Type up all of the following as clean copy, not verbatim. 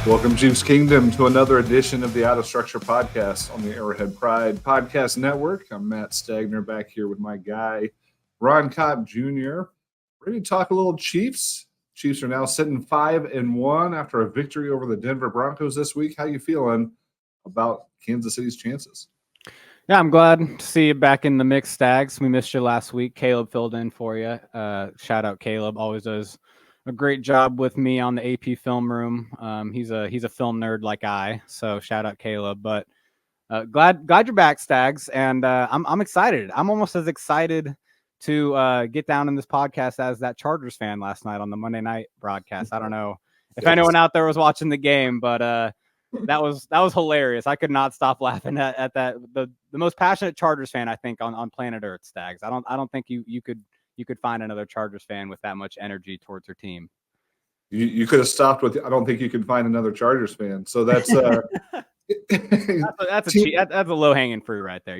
Welcome, Chiefs Kingdom, to another edition of the Out of Structure podcast on the Arrowhead Pride Podcast Network. I'm Matt Stagner, back here with my guy, Ron Kopp Jr. Ready to talk a little Chiefs. Chiefs are now sitting 5-1 after a victory over the Denver Broncos this week. How you feeling about Kansas City's chances? Yeah, I'm glad to see you back in the mix, Stags. We missed you last week. Caleb filled in for you. Shout out Caleb. Always does a great job with me on the AP film room. He's a film nerd like I, so shout out Caleb. But glad you're back, Stags, and I'm excited. I'm almost as excited to get down in this podcast as that Chargers fan last night on the Monday night broadcast. I don't know if anyone out there was watching the game, but that was hilarious. I could not stop laughing at that. The most passionate Chargers fan, I think, on planet Earth, Stags. I don't think you could find another Chargers fan with that much energy towards their team. You could have stopped with, I don't think you could find another Chargers fan. So that's that's a low hanging fruit right there.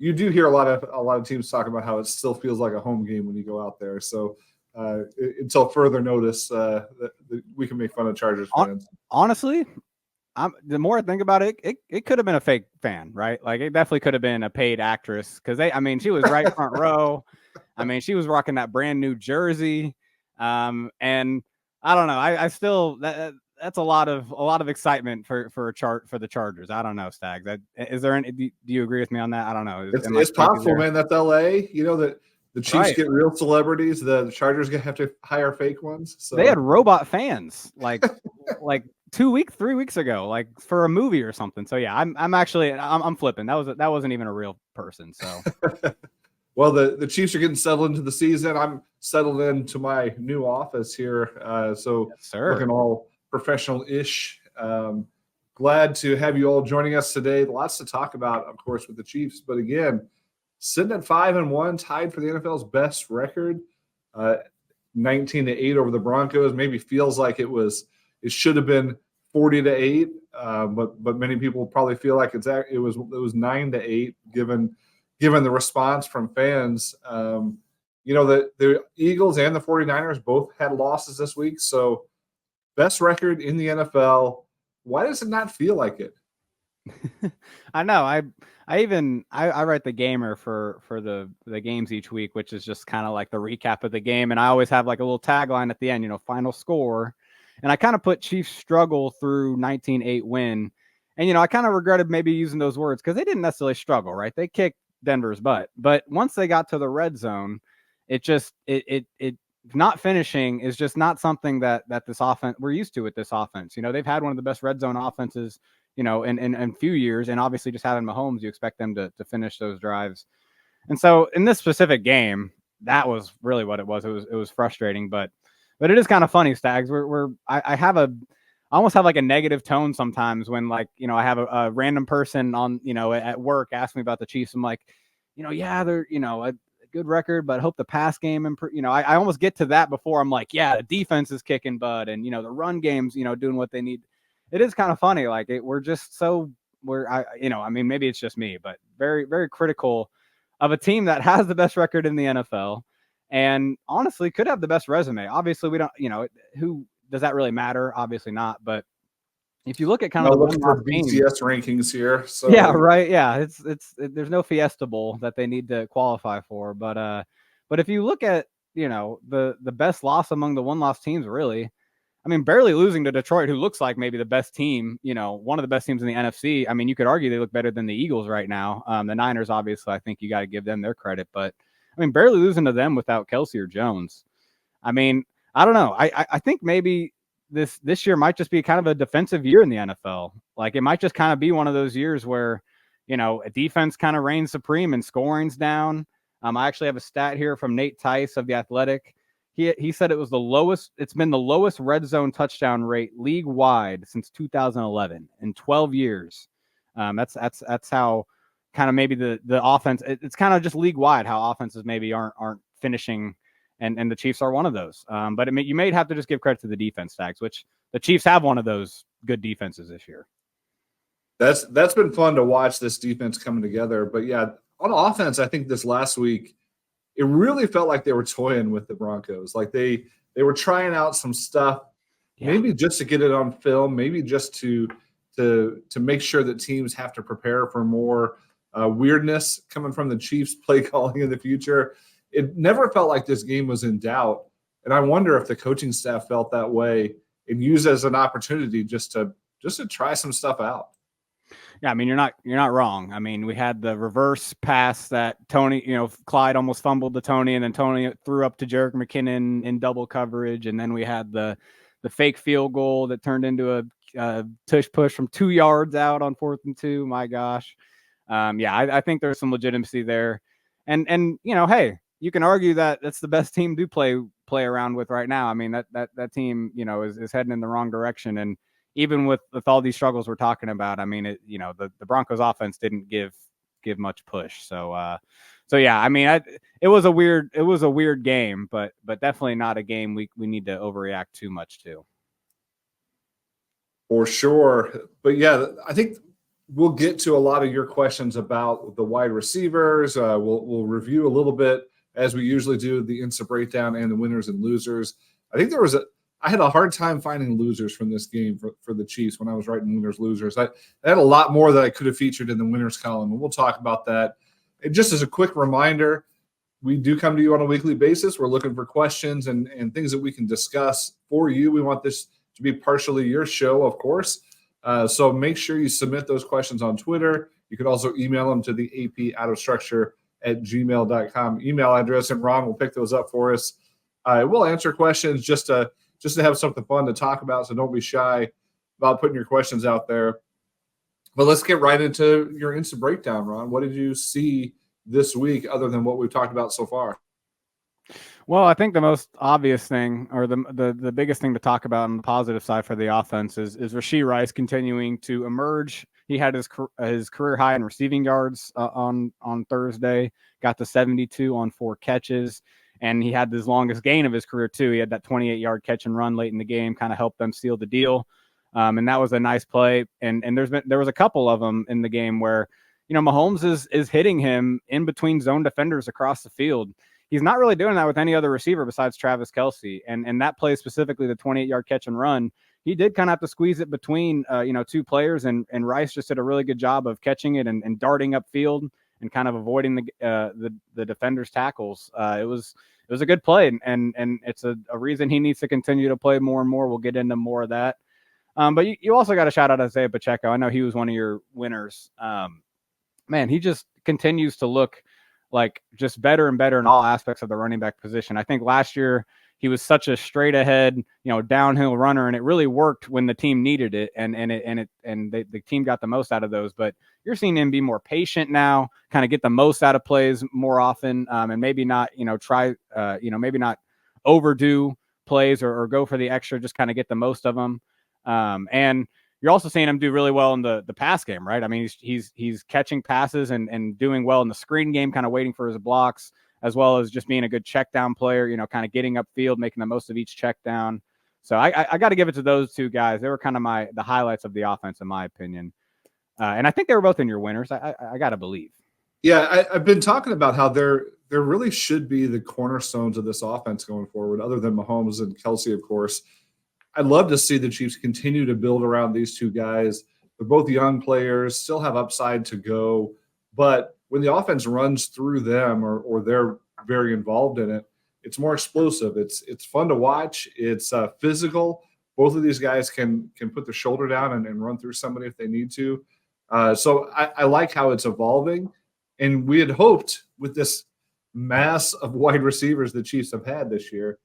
You do hear a lot of teams talk about how it still feels like a home game when you go out there. So until further notice, we can make fun of Chargers fans. Honestly, the more I think about it, it could have been a fake fan, right? Like, it definitely could have been a paid actress, because she was right front row. She was rocking that brand new jersey, and I don't know. I still that's a lot of excitement for the Chargers. I don't know, Stags. Is there any? Do you agree with me on that? I don't know. It's possible, man. That's LA. You know that the Chiefs get real celebrities. The Chargers have to hire fake ones. So they had robot fans like 3 weeks ago, like for a movie or something. So yeah, I'm flipping. That wasn't even a real person. So well, the Chiefs are getting settled into the season. I'm settled into my new office here. So yes, sir. Looking all professional-ish. Glad to have you all joining us today. Lots to talk about, of course, with the Chiefs. But again, sitting at 5-1, tied for the NFL's best record, 19-8 over the Broncos. Maybe feels like it should have been 40-8, but many people probably feel like it was 9-8 given the response from fans. The Eagles and the 49ers both had losses this week, so best record in the NFL. Why does it not feel like it? I know. I write the Gamer for the games each week, which is just kind of like the recap of the game, and I always have like a little tagline at the end, final score. And I kind of put Chiefs struggle through 19-8 win. And, I kind of regretted maybe using those words because they didn't necessarily struggle, right? They kicked Denver's butt. But once they got to the red zone, it not finishing is just not something that this offense, we're used to with this offense. They've had one of the best red zone offenses, in a few years. And obviously just having Mahomes, you expect them to finish those drives. And so in this specific game, that was really what it was. It was frustrating, but it is kind of funny, Stags. I almost have like a negative tone sometimes when I have a random person on, at work ask me about the Chiefs. I'm like, yeah, they're, a good record, but I hope the pass game improve. I almost get to that before I'm like, yeah, the defense is kicking butt and, the run game's, doing what they need. It is kind of funny. Like we're just so maybe it's just me, but very, very critical of a team that has the best record in the NFL. And honestly, could have the best resume. Obviously, we don't, who does that really matter? Obviously not. But if you look at kind of looking for BCS rankings here. So yeah, right. Yeah, there's no Fiesta Bowl that they need to qualify for. But if you look at, the best loss among the one-loss teams, really, barely losing to Detroit, who looks like maybe the best team, one of the best teams in the NFC. You could argue they look better than the Eagles right now. The Niners, obviously, I think you got to give them their credit, but barely losing to them without Kelsey or Jones. I don't know. I think maybe this year might just be kind of a defensive year in the NFL. Like, it might just kind of be one of those years where, a defense kind of reigns supreme and scoring's down. I actually have a stat here from Nate Tice of The Athletic. He said it's been the lowest red zone touchdown rate league wide since 2011 in 12 years. That's how kind of maybe the offense, it's kind of just league wide how offenses maybe aren't finishing, and the Chiefs are one of those. But you may have to just give credit to the defense, Stags, which the Chiefs have one of those good defenses this year. That's been fun to watch, this defense coming together. But yeah, on offense, I think this last week, it really felt like they were toying with the Broncos. Like they were trying out some stuff, maybe just to get it on film, maybe just to make sure that teams have to prepare for more weirdness coming from the Chiefs play calling in the future. It never felt like this game was in doubt. And I wonder if the coaching staff felt that way and used it as an opportunity just to try some stuff out. Yeah, I mean, you're not wrong. I mean, we had the reverse pass that Tony, Clyde almost fumbled to Tony, and then Tony threw up to Jerick McKinnon in double coverage, and then we had the fake field goal that turned into a tush push from 2 yards out on 4th and 2. My gosh, I think there's some legitimacy there, and hey, you can argue that that's the best team to play around with right now. I mean, that team, is heading in the wrong direction, and even with all these struggles we're talking about, I mean, the Broncos offense didn't give much push. So yeah, I mean, it was a weird game, but definitely not a game we need to overreact too much to. For sure. But yeah, I think we'll get to a lot of your questions about the wide receivers. We'll review a little bit, as we usually do, the instant breakdown and the winners and losers. I think I had a hard time finding losers from this game for the Chiefs when I was writing winners, losers. I had a lot more that I could have featured in the winners column, and we'll talk about that. And just as a quick reminder, we do come to you on a weekly basis. We're looking for questions and things that we can discuss for you. We want this to be partially your show, of course. So make sure you submit those questions on Twitter. You can also email them to the apoutofstructure@gmail.com email address, and Ron will pick those up for us. We'll answer questions just to have something fun to talk about, so don't be shy about putting your questions out there. But let's get right into your instant breakdown, Ron. What did you see this week other than what we've talked about so far? Well, I think the most obvious thing, or the biggest thing to talk about on the positive side for the offense is Rashee Rice continuing to emerge. He had his career high in receiving yards on Thursday, got to 72 on 4 catches. And he had his longest gain of his career, too. He had that 28-yard catch and run late in the game, kind of helped them seal the deal. And that was a nice play. And there was a couple of them in the game where, Mahomes is hitting him in between zone defenders across the field. He's not really doing that with any other receiver besides Travis Kelce. And that play, specifically the 28-yard catch and run, he did kind of have to squeeze it between, 2 players. And Rice just did a really good job of catching it and darting upfield and kind of avoiding the defender's tackles. It was a good play, and it's a reason he needs to continue to play more and more. We'll get into more of that. But you also got to shout out Isaiah Pacheco. I know he was one of your winners. Man, he just continues to look like just better and better in all aspects of the running back position. I think last year he was such a straight ahead, downhill runner, and it really worked when the team needed it, and the team got the most out of those. But you're seeing him be more patient now, kind of get the most out of plays more often, and maybe not, maybe not overdo plays or go for the extra, just kind of get the most of them. And you're also seeing him do really well in the pass game, right? I mean, he's catching passes and doing well in the screen game, kind of waiting for his blocks, as well as just being a good check down player, kind of getting upfield, making the most of each check down. So I got to give it to those 2 guys. They were kind of the highlights of the offense, in my opinion. And I think they were both in your winners. I got to believe. Yeah, I've been talking about how there really should be the cornerstones of this offense going forward, other than Mahomes and Kelce, of course. I'd love to see the Chiefs continue to build around these 2 guys. They're both young players, still have upside to go. But when the offense runs through them or they're very involved in it, it's more explosive. It's fun to watch. It's physical. Both of these guys can put their shoulder down and run through somebody if they need to. So I like how it's evolving. And we had hoped with this mass of wide receivers the Chiefs have had this year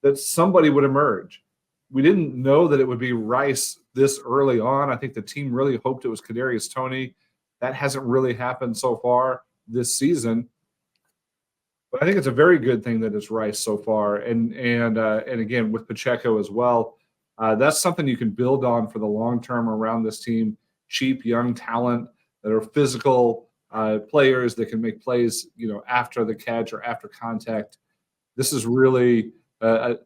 that somebody would emerge. We didn't know that it would be Rice this early on. I think the team really hoped it was Kadarius Toney. That hasn't really happened so far this season. But I think it's a very good thing that it's Rice so far. And again, with Pacheco as well, that's something you can build on for the long term around this team. Cheap, young talent that are physical players that can make plays, after the catch or after contact. This is really a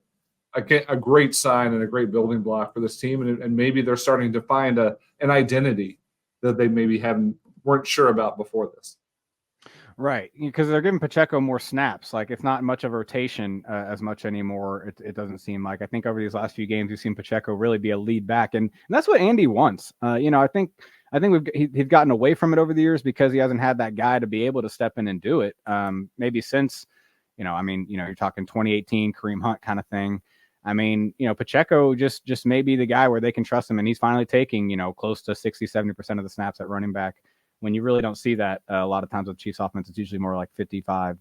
great sign and a great building block for this team, and maybe they're starting to find an identity that they maybe weren't sure about before this. Right, because they're giving Pacheco more snaps. Like it's not much of a rotation as much anymore. It doesn't seem like. I think over these last few games, we've seen Pacheco really be a lead back, and that's what Andy wants. I think he's gotten away from it over the years because he hasn't had that guy to be able to step in and do it. Maybe since, you're talking 2018 Kareem Hunt kind of thing. I mean, Pacheco just may be the guy where they can trust him, and he's finally taking, close to 60-70% of the snaps at running back. When you really don't see that a lot of times with Chiefs offense, it's usually more like 55,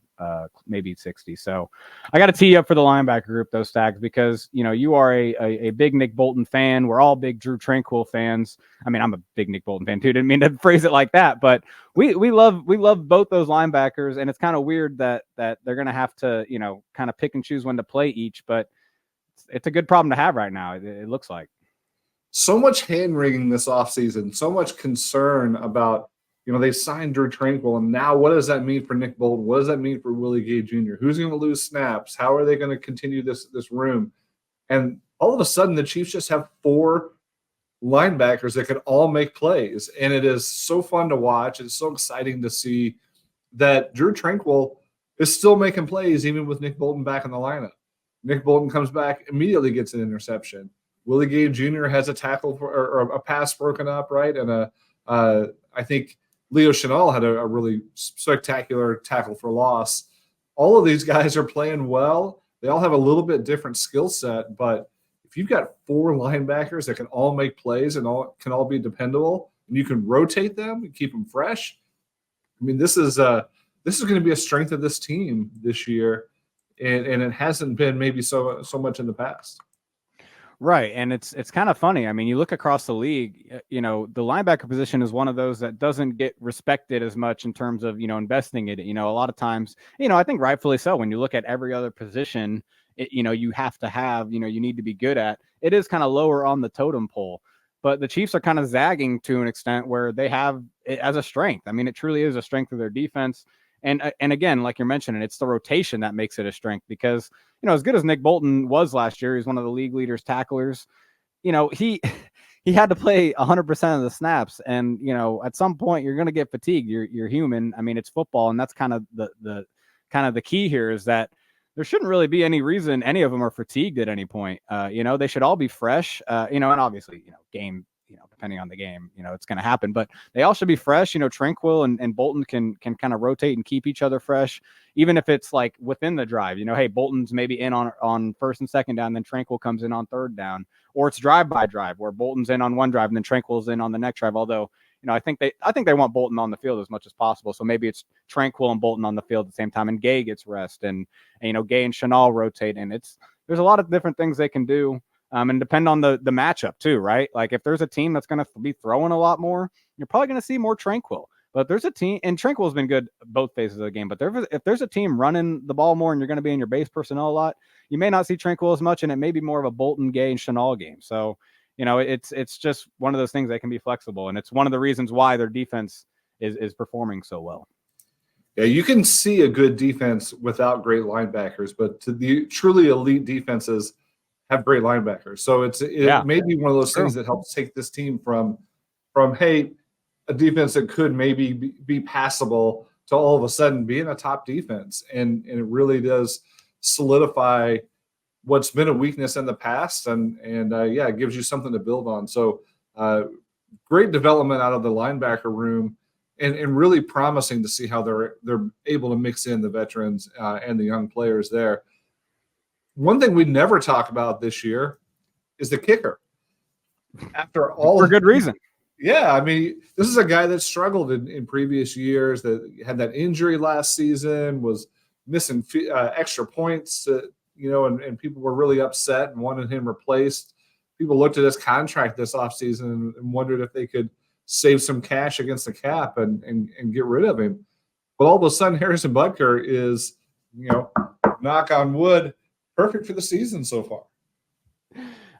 maybe 60. So I got to tee you up for the linebacker group, though, Stags, because, you are a big Nick Bolton fan. We're all big Drew Tranquill fans. I mean, I'm a big Nick Bolton fan, too. Didn't mean to phrase it like that. But we love both those linebackers. And it's kind of weird that they're going to have to, kind of pick and choose when to play each. But it's a good problem to have right now, it looks like. So much hand-wringing this offseason, so much concern about, they signed Drew Tranquill, and now what does that mean for Nick Bolton? What does that mean for Willie Gay Jr.? Who's going to lose snaps? How are they going to continue this room? And all of a sudden, the Chiefs just have 4 linebackers that can all make plays, and it is so fun to watch. It's so exciting to see that Drew Tranquill is still making plays even with Nick Bolton back in the lineup. Nick Bolton comes back, immediately gets an interception. Willie Gay Jr. has a tackle or a pass broken up, right? And I think Leo Chenal had a really spectacular tackle for loss. All of these guys are playing well. They all have a little bit different skill set, but if you've got 4 linebackers that can all make plays and can all be dependable, and you can rotate them and keep them fresh, I mean, this is going to be a strength of this team this year, and it hasn't been maybe so much in the past. Right. And it's kind of funny. I mean, you look across the league, the linebacker position is one of those that doesn't get respected as much in terms of, investing in it. A lot of times, I think rightfully so. When you look at every other position, you have to have, you need to be good at. It is kind of lower on the totem pole. But the Chiefs are kind of zagging to an extent where they have it as a strength. I mean, it truly is a strength of their defense. And again, like you're mentioning, it's the rotation that makes it a strength because, as good as Nick Bolton was last year, he's one of the league leaders tacklers. He had to play 100% of the snaps. And, at some point you're going to get fatigued. You're human. I mean, it's football. And that's kind of the key here is that there shouldn't really be any reason any of them are fatigued at any point. They should all be fresh, and obviously, game, depending on the game, it's going to happen, but they all should be fresh. Tranquill and Bolton can kind of rotate and keep each other fresh, even if it's like within the drive, hey, Bolton's maybe in on first and second down, then Tranquill comes in on third down, or it's drive by drive where Bolton's in on one drive and then Tranquill's in on the next drive. Although, I think they want Bolton on the field as much as possible. So maybe it's Tranquill and Bolton on the field at the same time, and Gay gets rest, and Gay and Chenal rotate, and there's a lot of different things they can do. And depend on the matchup too, right? Like if there's a team that's going to be throwing a lot more, you're probably going to see more Tranquill. But there's a team, and Tranquill's been good both phases of the game. But if there's a team running the ball more and you're going to be in your base personnel a lot, you may not see Tranquill as much, and it may be more of a Bolton, Gay, and Chenal game. So, it's just one of those things that can be flexible, and it's one of the reasons why their defense is performing so well. Yeah, you can see a good defense without great linebackers, but to the truly elite defenses have great linebackers. So it may be one of those things that helps take this team from hey, a defense that could maybe be passable to all of a sudden being a top defense. And it really does solidify what's been a weakness in the past. And it gives you something to build on. So great development out of the linebacker room, and really promising to see how they're able to mix in the veterans and the young players there. One thing we never talk about this year is the kicker. After all, for good reason. Yeah, I mean, this is a guy that struggled in previous years, that had that injury last season, was missing extra points, and people were really upset and wanted him replaced. People looked at his contract this offseason and wondered if they could save some cash against the cap and get rid of him. But all of a sudden, Harrison Butker is, knock on wood, perfect for the season so far.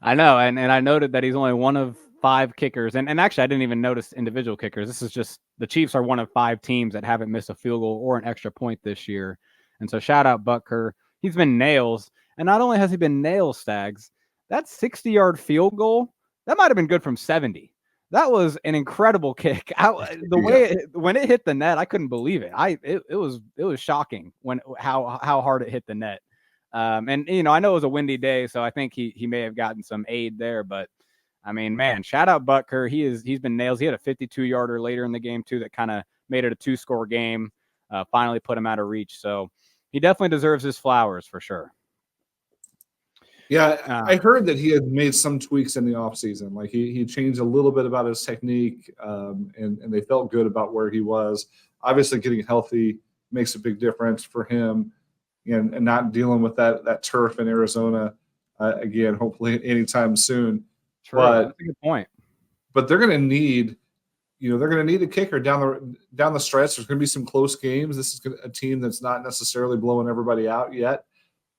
I know, and I noted that he's only one of 5 kickers, and actually I didn't even notice individual kickers. This is just the Chiefs are one of 5 teams that haven't missed a field goal or an extra point this year, and so shout out Butker. He's been nails, and not only has he been nails, Stags, that 60-yard field goal that might have been good from 70. That was an incredible kick. The way when it hit the net, I couldn't believe it. It was shocking how hard it hit the net. And I know it was a windy day, so I think he may have gotten some aid there. But I mean, man, shout out Butker. He's been nails. He had a 52-yarder later in the game too that kind of made it a 2-score game. Finally put him out of reach. So he definitely deserves his flowers for sure. Yeah, I heard that he had made some tweaks in the offseason. Like he changed a little bit about his technique, and they felt good about where he was. Obviously, getting healthy makes a big difference for him, and not dealing with that turf in Arizona again. Hopefully, anytime soon. True. That's a good point. But they're going to need, they're going to need a kicker down the stretch. There's going to be some close games. This is a team that's not necessarily blowing everybody out yet,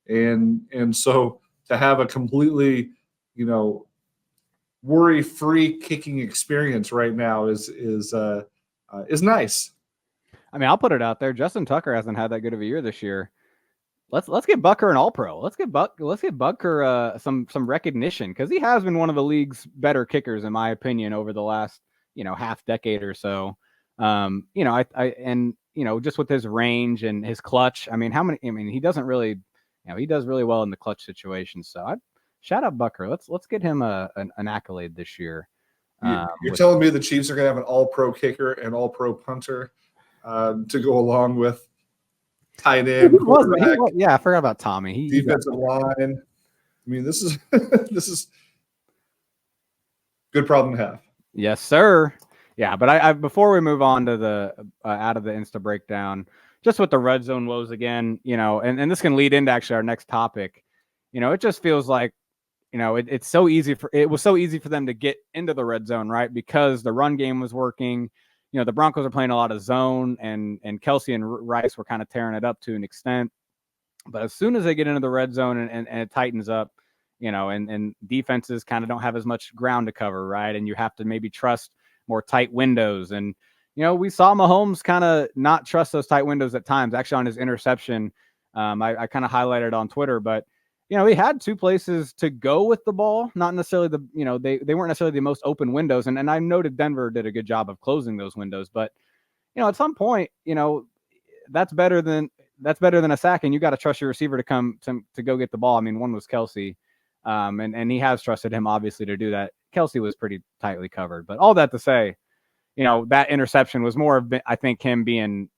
and so. To have a completely, worry-free kicking experience right now is nice. I mean, I'll put it out there. Justin Tucker hasn't had that good of a year this year. Let's get Butker an All-Pro. Let's get Butker some recognition, because he has been one of the league's better kickers in my opinion over the last half decade or so. Just with his range and his clutch. I mean, he doesn't really. He does really well in the clutch situation. So shout out Butker. Let's get him an accolade this year. You're telling me the Chiefs are going to have an all-pro kicker and all-pro punter to go along with tight end, quarterback. I forgot about Tommy. Defensive line. I mean, this is good problem to have. Yes, sir. Yeah, but I before we move on to the out of the Insta breakdown, just with the red zone woes again, and this can lead into actually our next topic. It just feels like, it was so easy for them to get into the red zone, right? Because the run game was working. The Broncos are playing a lot of zone, and Kelsey and Rice were kind of tearing it up to an extent. But as soon as they get into the red zone and it tightens up, and defenses kind of don't have as much ground to cover, right? And you have to maybe trust more tight windows. And we saw Mahomes kind of not trust those tight windows at times. Actually, on his interception, I kind of highlighted on Twitter, but he had two places to go with the ball. Not necessarily they weren't necessarily the most open windows, and I noted Denver did a good job of closing those windows. But at some point, that's better than a sack, and you got to trust your receiver to come to go get the ball. I mean, one was Kelsey, and he has trusted him obviously to do that. Kelsey was pretty tightly covered, but all that to say, that interception was more of, I think, him being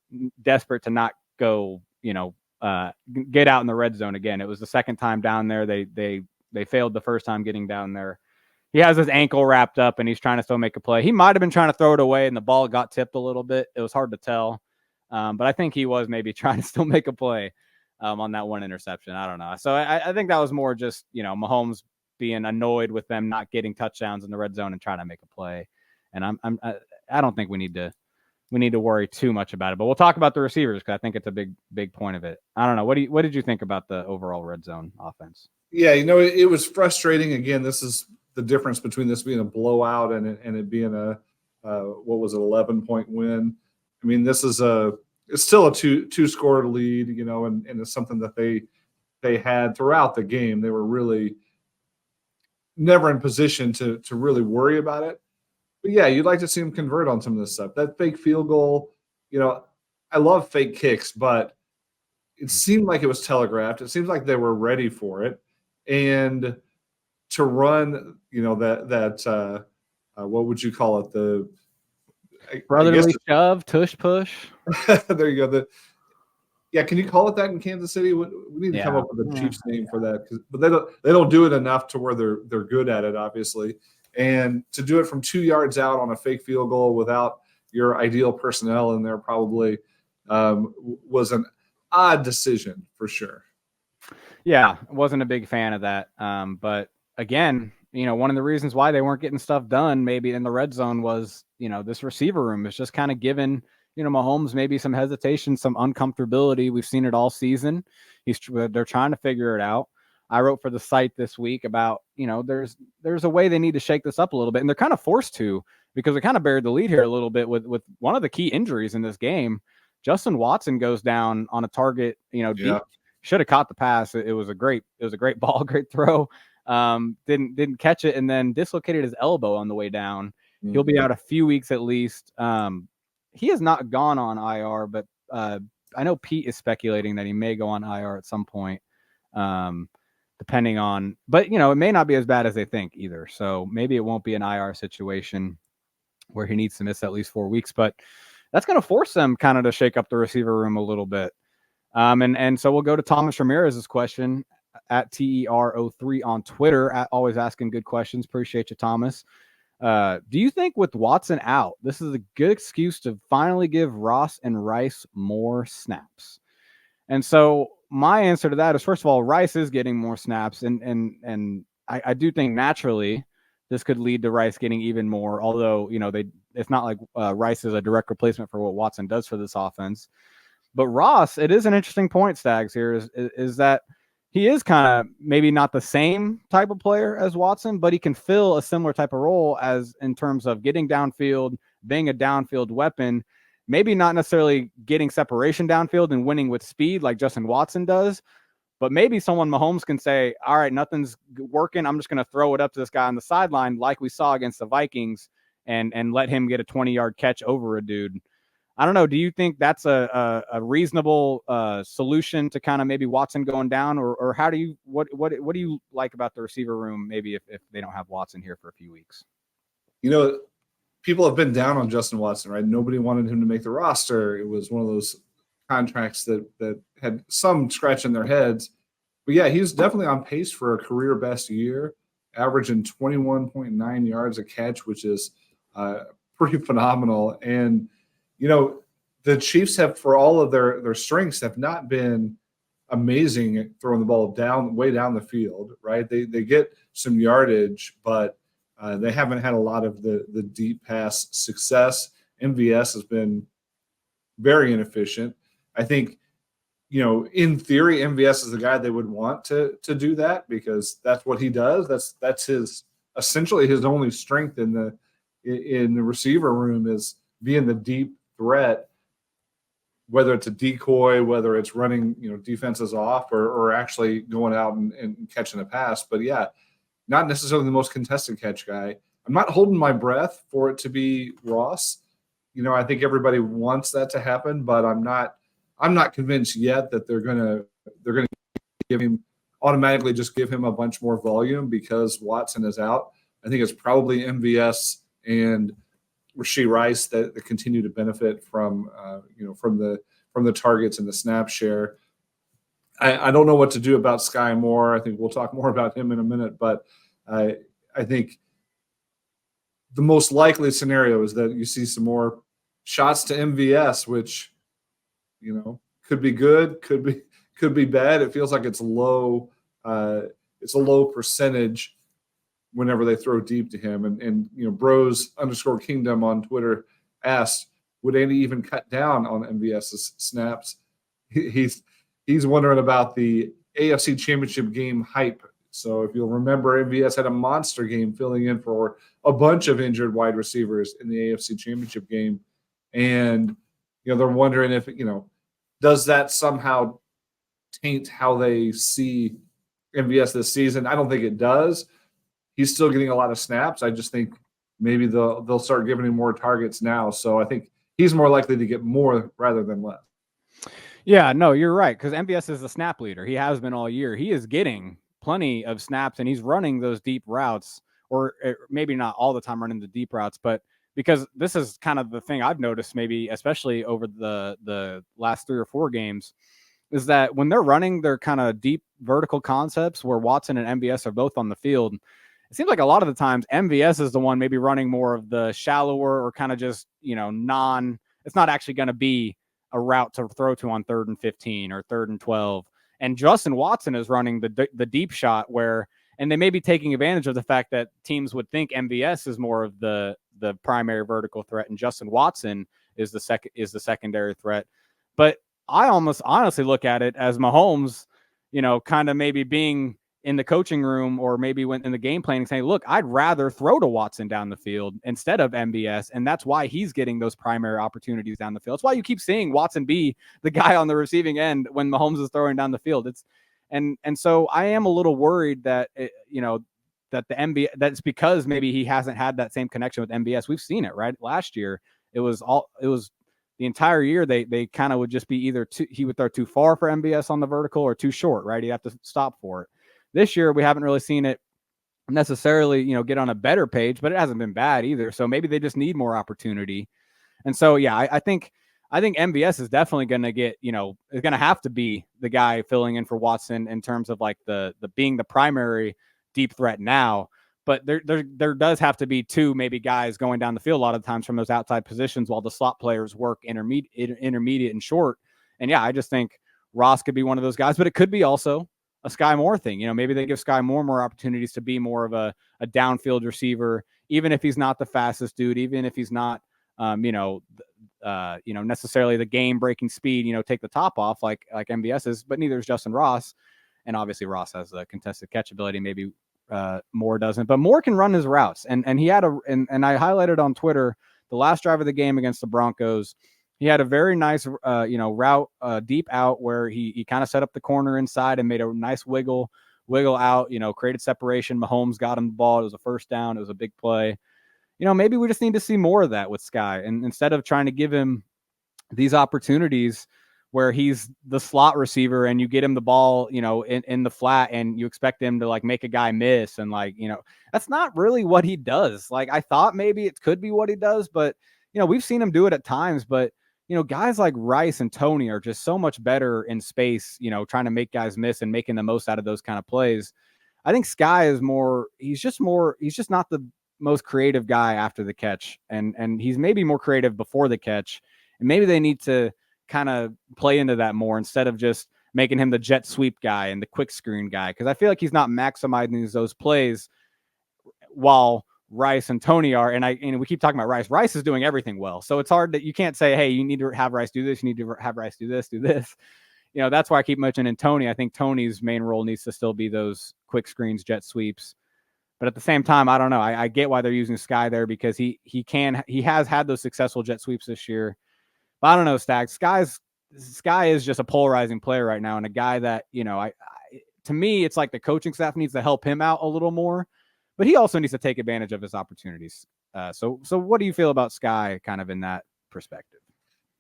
desperate to not go, get out in the red zone again. It was the second time down there. They failed the first time getting down there. He has his ankle wrapped up and he's trying to still make a play. He might have been trying to throw it away and the ball got tipped a little bit. It was hard to tell. But I think he was maybe trying to still make a play on that one interception. I don't know. So I think that was more just, Mahomes being annoyed with them not getting touchdowns in the red zone and trying to make a play. And I don't think we need to worry too much about it, but we'll talk about the receivers because I think it's a big point of it. I don't know. What did you think about the overall red zone offense? Yeah, it was frustrating. Again, this is the difference between this being a blowout and it being a 11-point win. I mean, it's still a two-score lead, and it's something that they had throughout the game. They were really never in position to really worry about it. But yeah, you'd like to see them convert on some of this stuff. That fake field goal, I love fake kicks, but it seemed like it was telegraphed. It seems like they were ready for it. And to run, that what would you call it? The brotherly shove, tush push. There you go. Can you call it that in Kansas City? We need to come up with a Chiefs name for that, but they don't do it enough to where they're good at it, obviously. And to do it from 2 yards out on a fake field goal without your ideal personnel in there probably was an odd decision for sure. Yeah, wasn't a big fan of that. But again, one of the reasons why they weren't getting stuff done maybe in the red zone was, this receiver room is just kind of giving, Mahomes maybe some hesitation, some uncomfortability. We've seen it all season. They're trying to figure it out. I wrote for the site this week about, there's a way they need to shake this up a little bit. And they're kind of forced to, because we kind of buried the lead here a little bit with one of the key injuries in this game. Justin Watson goes down on a target, deep. Should have caught the pass. It was a great ball, great throw. Didn't catch it, and then dislocated his elbow on the way down. He'll be out a few weeks at least. He has not gone on IR, but I know Pete is speculating that he may go on IR at some point, depending on. But, it may not be as bad as they think either. So maybe it won't be an IR situation where he needs to miss at least 4 weeks. But that's going to force them kind of to shake up the receiver room a little bit. And so we'll go to Thomas Ramirez's question at TER03 on Twitter, at always asking good questions. Appreciate you, Thomas. Do you think with Watson out, this is a good excuse to finally give Ross and Rice more snaps? And so my answer to that is, first of all, Rice is getting more snaps, and I do think naturally this could lead to Rice getting even more, although, it's not like Rice is a direct replacement for what Watson does for this offense. But Ross, it is an interesting point, Stags, here, is that he is kind of maybe not the same type of player as Watson, but he can fill a similar type of role as in terms of getting downfield, being a downfield weapon, maybe not necessarily getting separation downfield and winning with speed like Justin Watson does, but maybe someone Mahomes can say, all right, nothing's working. I'm just going to throw it up to this guy on the sideline like we saw against the Vikings and let him get a 20-yard catch over a dude. I don't know. Do you think that's a reasonable solution to kind of maybe Watson going down, or how do you what do you like about the receiver room? Maybe if they don't have Watson here for a few weeks. People have been down on Justin Watson, right? Nobody wanted him to make the roster. It was one of those contracts that had some scratch in their heads. But yeah, he's definitely on pace for a career best year, averaging 21.9 yards a catch, which is pretty phenomenal. And the Chiefs have, for all of their strengths, have not been amazing at throwing the ball way down the field, right? They get some yardage, but they haven't had a lot of the deep pass success. MVS has been very inefficient. I think, in theory, MVS is the guy they would want to do that, because that's what he does. That's his essentially his only strength in the receiver room, is being the deep threat, whether it's a decoy, whether it's running defenses off, or actually going out and catching a pass. But yeah, not necessarily the most contested catch guy. I'm not holding my breath for it to be Ross. I think everybody wants that to happen, but I'm not convinced yet that they're gonna give him automatically, just give him a bunch more volume because Watson is out. I think it's probably MVS and Rashee Rice that continue to benefit from the targets and the snap share. I don't know what to do about Sky Moore. I think we'll talk more about him in a minute, but I think the most likely scenario is that you see some more shots to MVS, which could be good, could be bad. It feels like it's low. It's a low percentage whenever they throw deep to him. And Bros_Kingdom on Twitter asked, would Andy even cut down on MVS's snaps? He's wondering about the AFC Championship game hype. So if you'll remember, MVS had a monster game filling in for a bunch of injured wide receivers in the AFC Championship game. And, they're wondering if, does that somehow taint how they see MVS this season? I don't think it does. He's still getting a lot of snaps. I just think maybe they'll start giving him more targets now. So I think he's more likely to get more rather than less. Yeah, no, you're right, because MVS is the snap leader. He has been all year. He is getting plenty of snaps, and he's running those deep routes, or maybe not all the time running the deep routes, but because this is kind of the thing I've noticed, maybe especially over the last 3 or 4 games, is that when they're running their kind of deep vertical concepts where Watson and MVS are both on the field, it seems like a lot of the times MVS is the one maybe running more of the shallower or kind of just, it's not actually going to be a route to throw to on 3rd and 15 or 3rd and 12. And Justin Watson is running the deep shot and they may be taking advantage of the fact that teams would think MVS is more of the primary vertical threat and Justin Watson is the secondary threat. But I almost honestly look at it as Mahomes, kind of maybe being in the coaching room or maybe went in the game planning saying, look, I'd rather throw to Watson down the field instead of MVS. And that's why he's getting those primary opportunities down the field. That's why you keep seeing Watson be the guy on the receiving end when Mahomes is throwing down the field. And so I am a little worried that, that the MB that's because maybe he hasn't had that same connection with MBS. We've seen it, right? Last year, it was the entire year they kind of would just be either he would throw too far for MBS on the vertical or too short, right? He'd have to stop for it. This year, we haven't really seen it necessarily, get on a better page, but it hasn't been bad either. So maybe they just need more opportunity. And so, yeah, I think MBS is definitely going to get, is going to have to be the guy filling in for Watson in terms of like the being the primary deep threat now. But there does have to be two maybe guys going down the field a lot of times from those outside positions while the slot players work intermediate and short. And yeah, I just think Ross could be one of those guys, but it could be also a Sky Moore thing. Maybe they give Sky Moore more opportunities to be more of a downfield receiver, even if he's not the fastest dude, even if he's not, necessarily the game breaking speed, take the top off like MBS is, but neither is Justin Ross. And obviously Ross has the contested catch ability. Maybe Moore doesn't, but Moore can run his routes. And he had and I highlighted on Twitter the last drive of the game against the Broncos. He had a very nice, route deep out where he kind of set up the corner inside and made a nice wiggle out, created separation. Mahomes got him the ball. It was a first down. It was a big play. Maybe we just need to see more of that with Sky. And instead of trying to give him these opportunities where he's the slot receiver and you get him the ball, in the flat and you expect him to like make a guy miss. And like, that's not really what he does. Like I thought maybe it could be what he does, but we've seen him do it at times, but guys like Rice and Tony are just so much better in space, trying to make guys miss and making the most out of those kind of plays. I think Sky is he's just not the most creative guy after the catch. And he's maybe more creative before the catch. And maybe they need to kind of play into that more instead of just making him the jet sweep guy and the quick screen guy. Cause I feel like he's not maximizing those plays while Rice and Tony are. And we keep talking about Rice. Rice is doing everything well. So it's hard that you can't say, hey, you need to have Rice do this. You need to have Rice do this, do this. That's why I keep mentioning Tony. I think Tony's main role needs to still be those quick screens, jet sweeps. But at the same time, I don't know. I get why they're using Sky there because he has had those successful jet sweeps this year. But I don't know, Stag. Sky is just a polarizing player right now, and a guy that to me, it's like the coaching staff needs to help him out a little more, but he also needs to take advantage of his opportunities. So what do you feel about Sky, kind of in that perspective?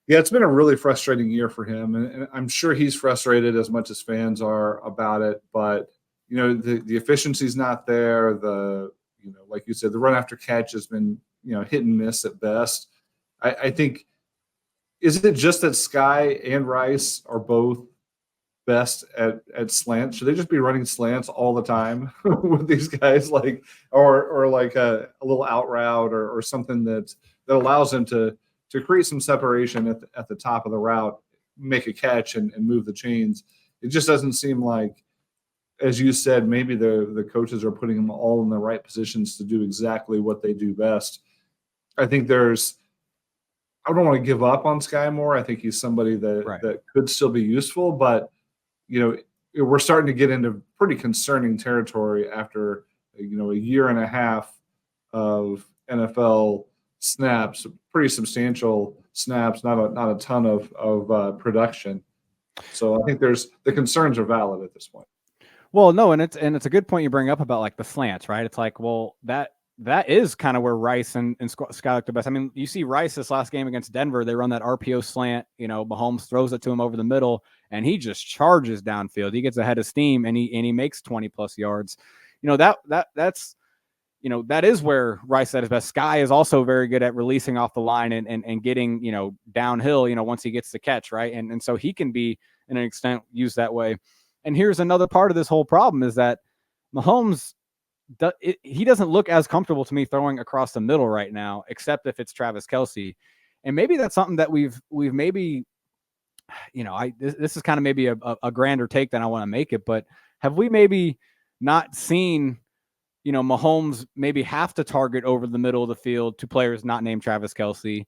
Yeah, it's been a really frustrating year for him, and I'm sure he's frustrated as much as fans are about it. But the efficiency's not there. Like you said, the run after catch has been hit and miss at best. I think. Is it just that Sky and Rice are both best at slants? Should they just be running slants all the time with these guys, or like a little out route or something that allows them to create some separation at the top of the route, make a catch and move the chains? It just doesn't seem like, as you said, maybe the coaches are putting them all in the right positions to do exactly what they do best. I think I don't want to give up on Sky Moore. I think he's somebody that could still be useful, but we're starting to get into pretty concerning territory after a year and a half of NFL snaps, pretty substantial snaps, not a ton of production. So I think the concerns are valid at this point. Well, no, and it's a good point you bring up about like the slants, right? It's like, well, that is kind of where Rice and Sky look the best. I mean, you see Rice this last game against Denver, they run that RPO slant, Mahomes throws it to him over the middle and he just charges downfield. He gets ahead of steam and he makes 20 plus yards. That's that is where Rice at his best. Sky is also very good at releasing off the line and getting, downhill, once he gets the catch, right? And so he can be, in an extent, used that way. And here's another part of this whole problem is that Mahomes, he doesn't look as comfortable to me throwing across the middle right now, except if it's Travis Kelce. And maybe that's something that we've maybe, this is kind of maybe a grander take than I want to make it, but have we maybe not seen, Mahomes maybe have to target over the middle of the field to players not named Travis Kelce?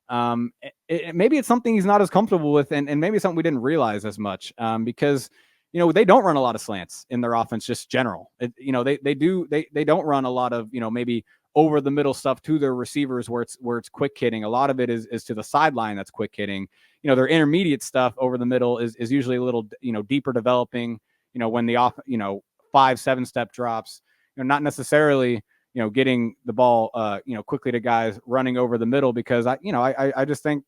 Maybe it's something he's not as comfortable with, and maybe something we didn't realize as much because they don't run a lot of slants in their offense, just general. They don't run a lot of, maybe over the middle stuff to their receivers where it's quick hitting. A lot of it is to the sideline that's quick hitting. Their intermediate stuff over the middle is usually a little, deeper developing, when the 5-7 step drops. not necessarily, getting the ball, quickly to guys running over the middle, because I just think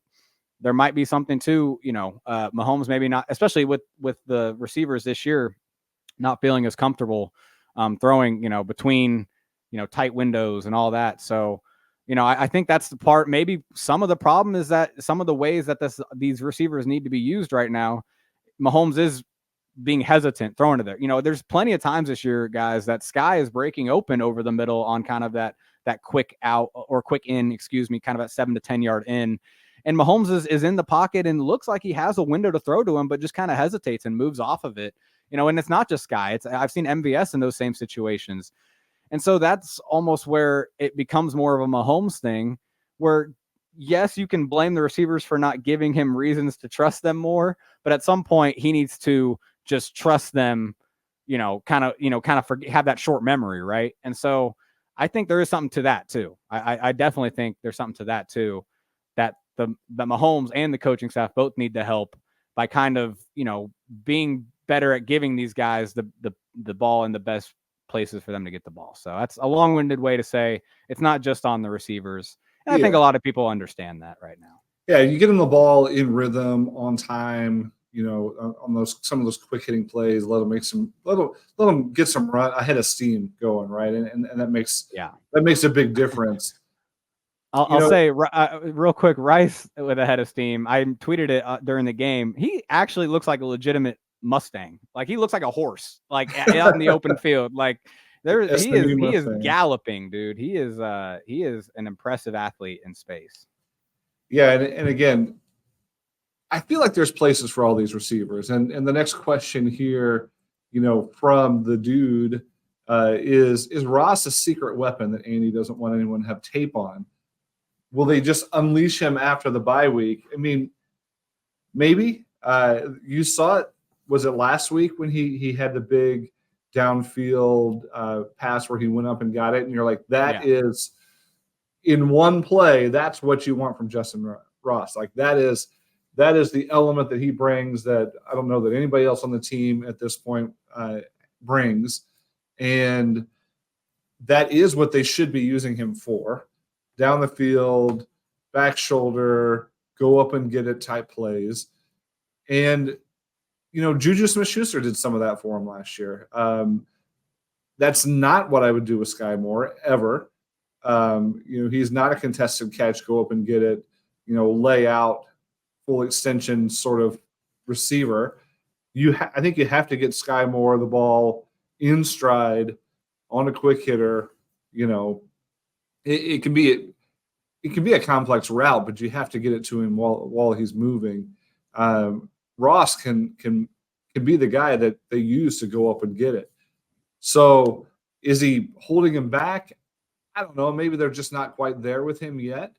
there might be something to, Mahomes maybe not, especially with the receivers this year, not feeling as comfortable throwing, between, tight windows and all that. So, I think that's the part. Maybe some of the problem is that some of the ways that these receivers need to be used right now, Mahomes is being hesitant throwing to there. There's plenty of times this year, guys, that Sky is breaking open over the middle on kind of that quick out or quick in, kind of at 7 to 10 yard in. And Mahomes is in the pocket and looks like he has a window to throw to him, but just kind of hesitates and moves off of it. And it's not just Sky. I've seen MVS in those same situations. And so that's almost where it becomes more of a Mahomes thing, where yes, you can blame the receivers for not giving him reasons to trust them more, but at some point he needs to just trust them, kind of have that short memory, right? And so I think there is something to that too. I definitely think there's something to that too, that the Mahomes and the coaching staff both need to help by kind of, being better at giving these guys the ball in the best places for them to get the ball. So that's a long-winded way to say it's not just on the receivers. And I think a lot of people understand that right now. Yeah, you get them the ball in rhythm, on time, on some of those quick hitting plays. Let them get some run ahead of steam going, right? And that makes a big difference. I'll say real quick, Rice with a head of steam. I tweeted it during the game. He actually looks like a legitimate Mustang. Like he looks like a horse, like out in the open field. Like he is galloping, dude. He is an impressive athlete in space. Yeah, and again, I feel like there's places for all these receivers. And the next question here, from the dude is Ross a secret weapon that Andy doesn't want anyone to have tape on? Will they just unleash him after the bye week? I mean, maybe. You saw it. Was it last week when he had the big downfield pass where he went up and got it? And you're like, that is in one play. That's what you want from Justin Ross. Like that is the element that he brings that I don't know that anybody else on the team at this point brings. And that is what they should be using him for. Down the field, back shoulder, go up and get it type plays. And, Juju Smith-Schuster did some of that for him last year. That's not what I would do with Sky Moore ever. He's not a contested catch, go up and get it, lay out, full extension sort of receiver. I think you have to get Sky Moore the ball in stride on a quick hitter. It can be a complex route, but you have to get it to him while he's moving. Ross can be the guy that they use to go up and get it. So is he holding him back? I don't know. Maybe they're just not quite there with him yet.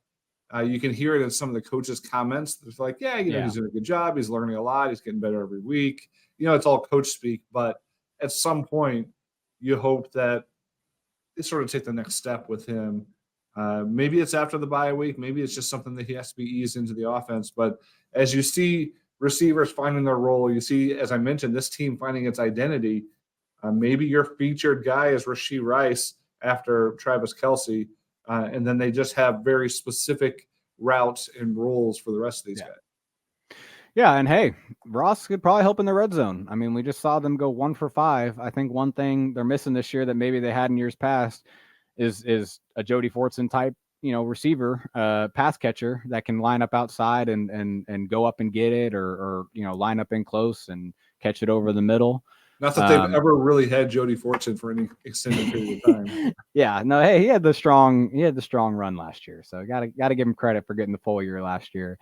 You can hear it in some of the coaches' comments. It's like, he's doing a good job. He's learning a lot. He's getting better every week. It's all coach speak. But at some point, you hope that they sort of take the next step with him. Maybe it's after the bye week. Maybe it's just something that he has to be eased into the offense. But as you see receivers finding their role, you see, as I mentioned, this team finding its identity. Maybe your featured guy is Rashee Rice after Travis Kelce, and then they just have very specific routes and roles for the rest of these guys. Yeah, and hey, Ross could probably help in the red zone. I mean, we just saw them go 1 for 5. I think one thing they're missing this year that maybe they had in years past is a Jody Fortson type, receiver, pass catcher that can line up outside and go up and get it, or line up in close and catch it over the middle. Not that they've ever really had Jody Fortson for any extended period of time. Yeah, no, hey, he had the strong run last year, so gotta give him credit for getting the full year last year.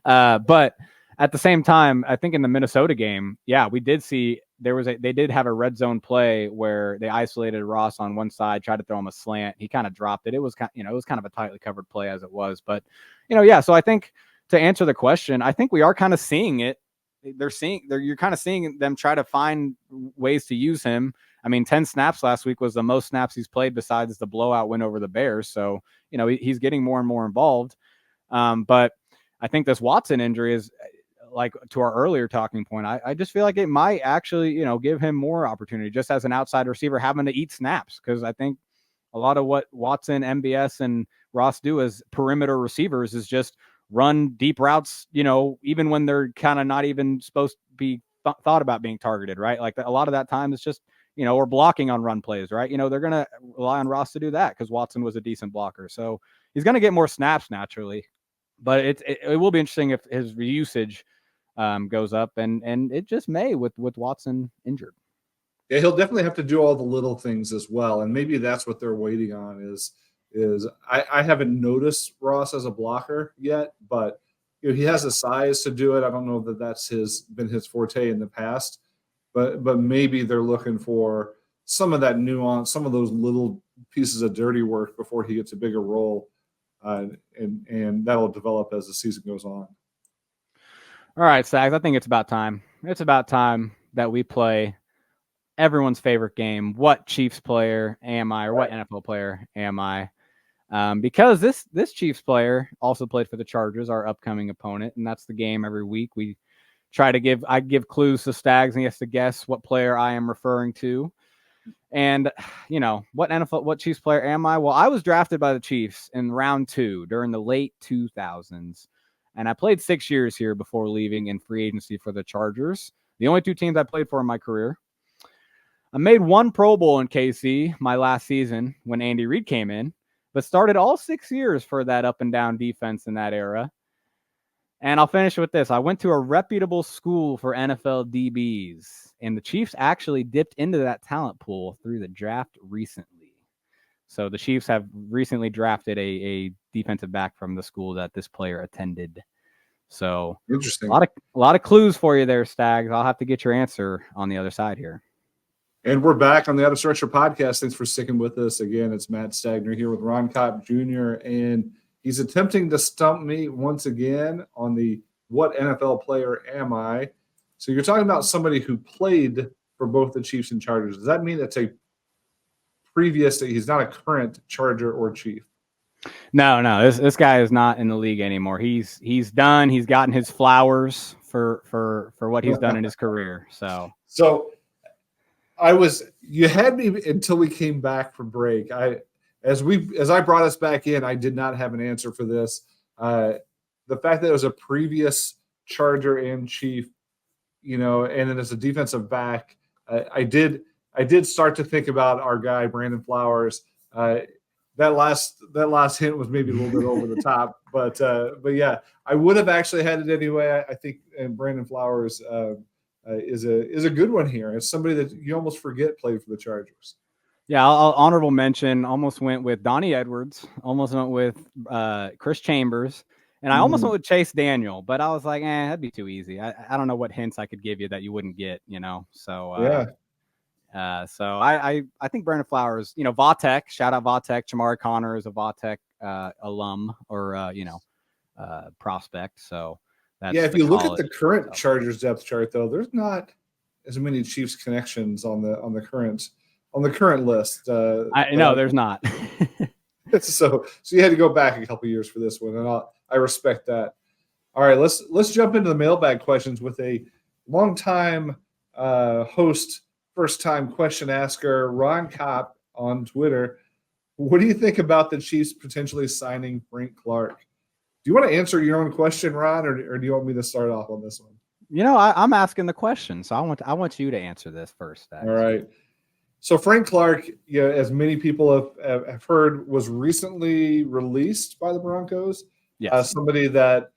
But at the same time, I think in the Minnesota game, we did see they did have a red zone play where they isolated Ross on one side, tried to throw him a slant. He kind of dropped it. It was kind of a tightly covered play as it was, but so I think to answer the question, I think we are kind of seeing it. You're kind of seeing them try to find ways to use him. I mean, 10 snaps last week was the most snaps he's played besides the blowout win over the Bears. So, he's getting more and more involved. But I think this Watson injury is like to our earlier talking point, I just feel like it might actually, give him more opportunity just as an outside receiver having to eat snaps. Because I think a lot of what Watson, MBS, and Ross do as perimeter receivers is just run deep routes, even when they're kind of not even supposed to be thought about being targeted, right? Like a lot of that time is just, or blocking on run plays, right? They're going to rely on Ross to do that because Watson was a decent blocker. So he's going to get more snaps naturally, but it will be interesting if his usage goes up, and it just may with Watson injured. Yeah, he'll definitely have to do all the little things as well, and maybe that's what they're waiting on. Is I haven't noticed Ross as a blocker yet, but he has the size to do it. I don't know that that's been his forte in the past, but maybe they're looking for some of that nuance, some of those little pieces of dirty work before he gets a bigger role, and that'll develop as the season goes on. All right, Sags, I think it's about time. It's about time that we play everyone's favorite game. What Chiefs player am I, or what NFL player am I? Because this Chiefs player also played for the Chargers, our upcoming opponent, and that's the game every week. We try to I give clues to Stags, and he has to guess what player I am referring to. And what Chiefs player am I? Well, I was drafted by the Chiefs in round 2 during the late 2000s, and I played 6 years here before leaving in free agency for the Chargers. The only 2 teams I played for in my career. I made 1 Pro Bowl in KC my last season when Andy Reid came in, but started all 6 years for that up and down defense in that era. And I'll finish with this. I went to a reputable school for NFL DBs, and the Chiefs actually dipped into that talent pool through the draft recently. So the Chiefs have recently drafted a defensive back from the school that this player attended. So interesting. A lot of clues for you there, Stags. I'll have to get your answer on the other side here. And we're back on the Out of Structure podcast. Thanks for sticking with us. Again, it's Matt Stagner here with Ron Kopp Jr., and he's attempting to stump me once again on the what NFL player am I? So you're talking about somebody who played for both the Chiefs and Chargers. Does that mean it's a previous – he's not a current Charger or Chief? No. This guy is not in the league anymore. He's done. He's gotten his flowers for what he's done in his career. So you had me until we came back from break. As I brought us back in, I did not have an answer for this. The fact that it was a previous Charger and Chief, and then as a defensive back, I did start to think about our guy Brandon Flowers. That last hint was maybe a little bit over the top, but yeah, I would have actually had it anyway. I think Brandon Flowers is a good one here. It's somebody that you almost forget played for the Chargers. Yeah, I'll honorable mention. Almost went with Donnie Edwards. Almost went with Chris Chambers, and I almost went with Chase Daniel. But I was like, that'd be too easy. I don't know what hints I could give you that you wouldn't get. So yeah. So I think Brandon Flowers. Vautech. Shout out Vautech. Jamari Connor is a Vautech alum or prospect. So. If you look at the current Chargers depth chart, though, there's not as many Chiefs connections on the current list. I know there's not. so you had to go back a couple years for this one, and I respect that. All right, let's jump into the mailbag questions with a longtime host, first time question asker, Ron Kopp on Twitter. What do you think about the Chiefs potentially signing Frank Clark? Do you want to answer your own question, Ron, or do you want me to start off on this one? I'm asking the question, so I want you to answer this first. All right. So Frank Clark, as many people have heard, was recently released by the Broncos. Yes. Somebody that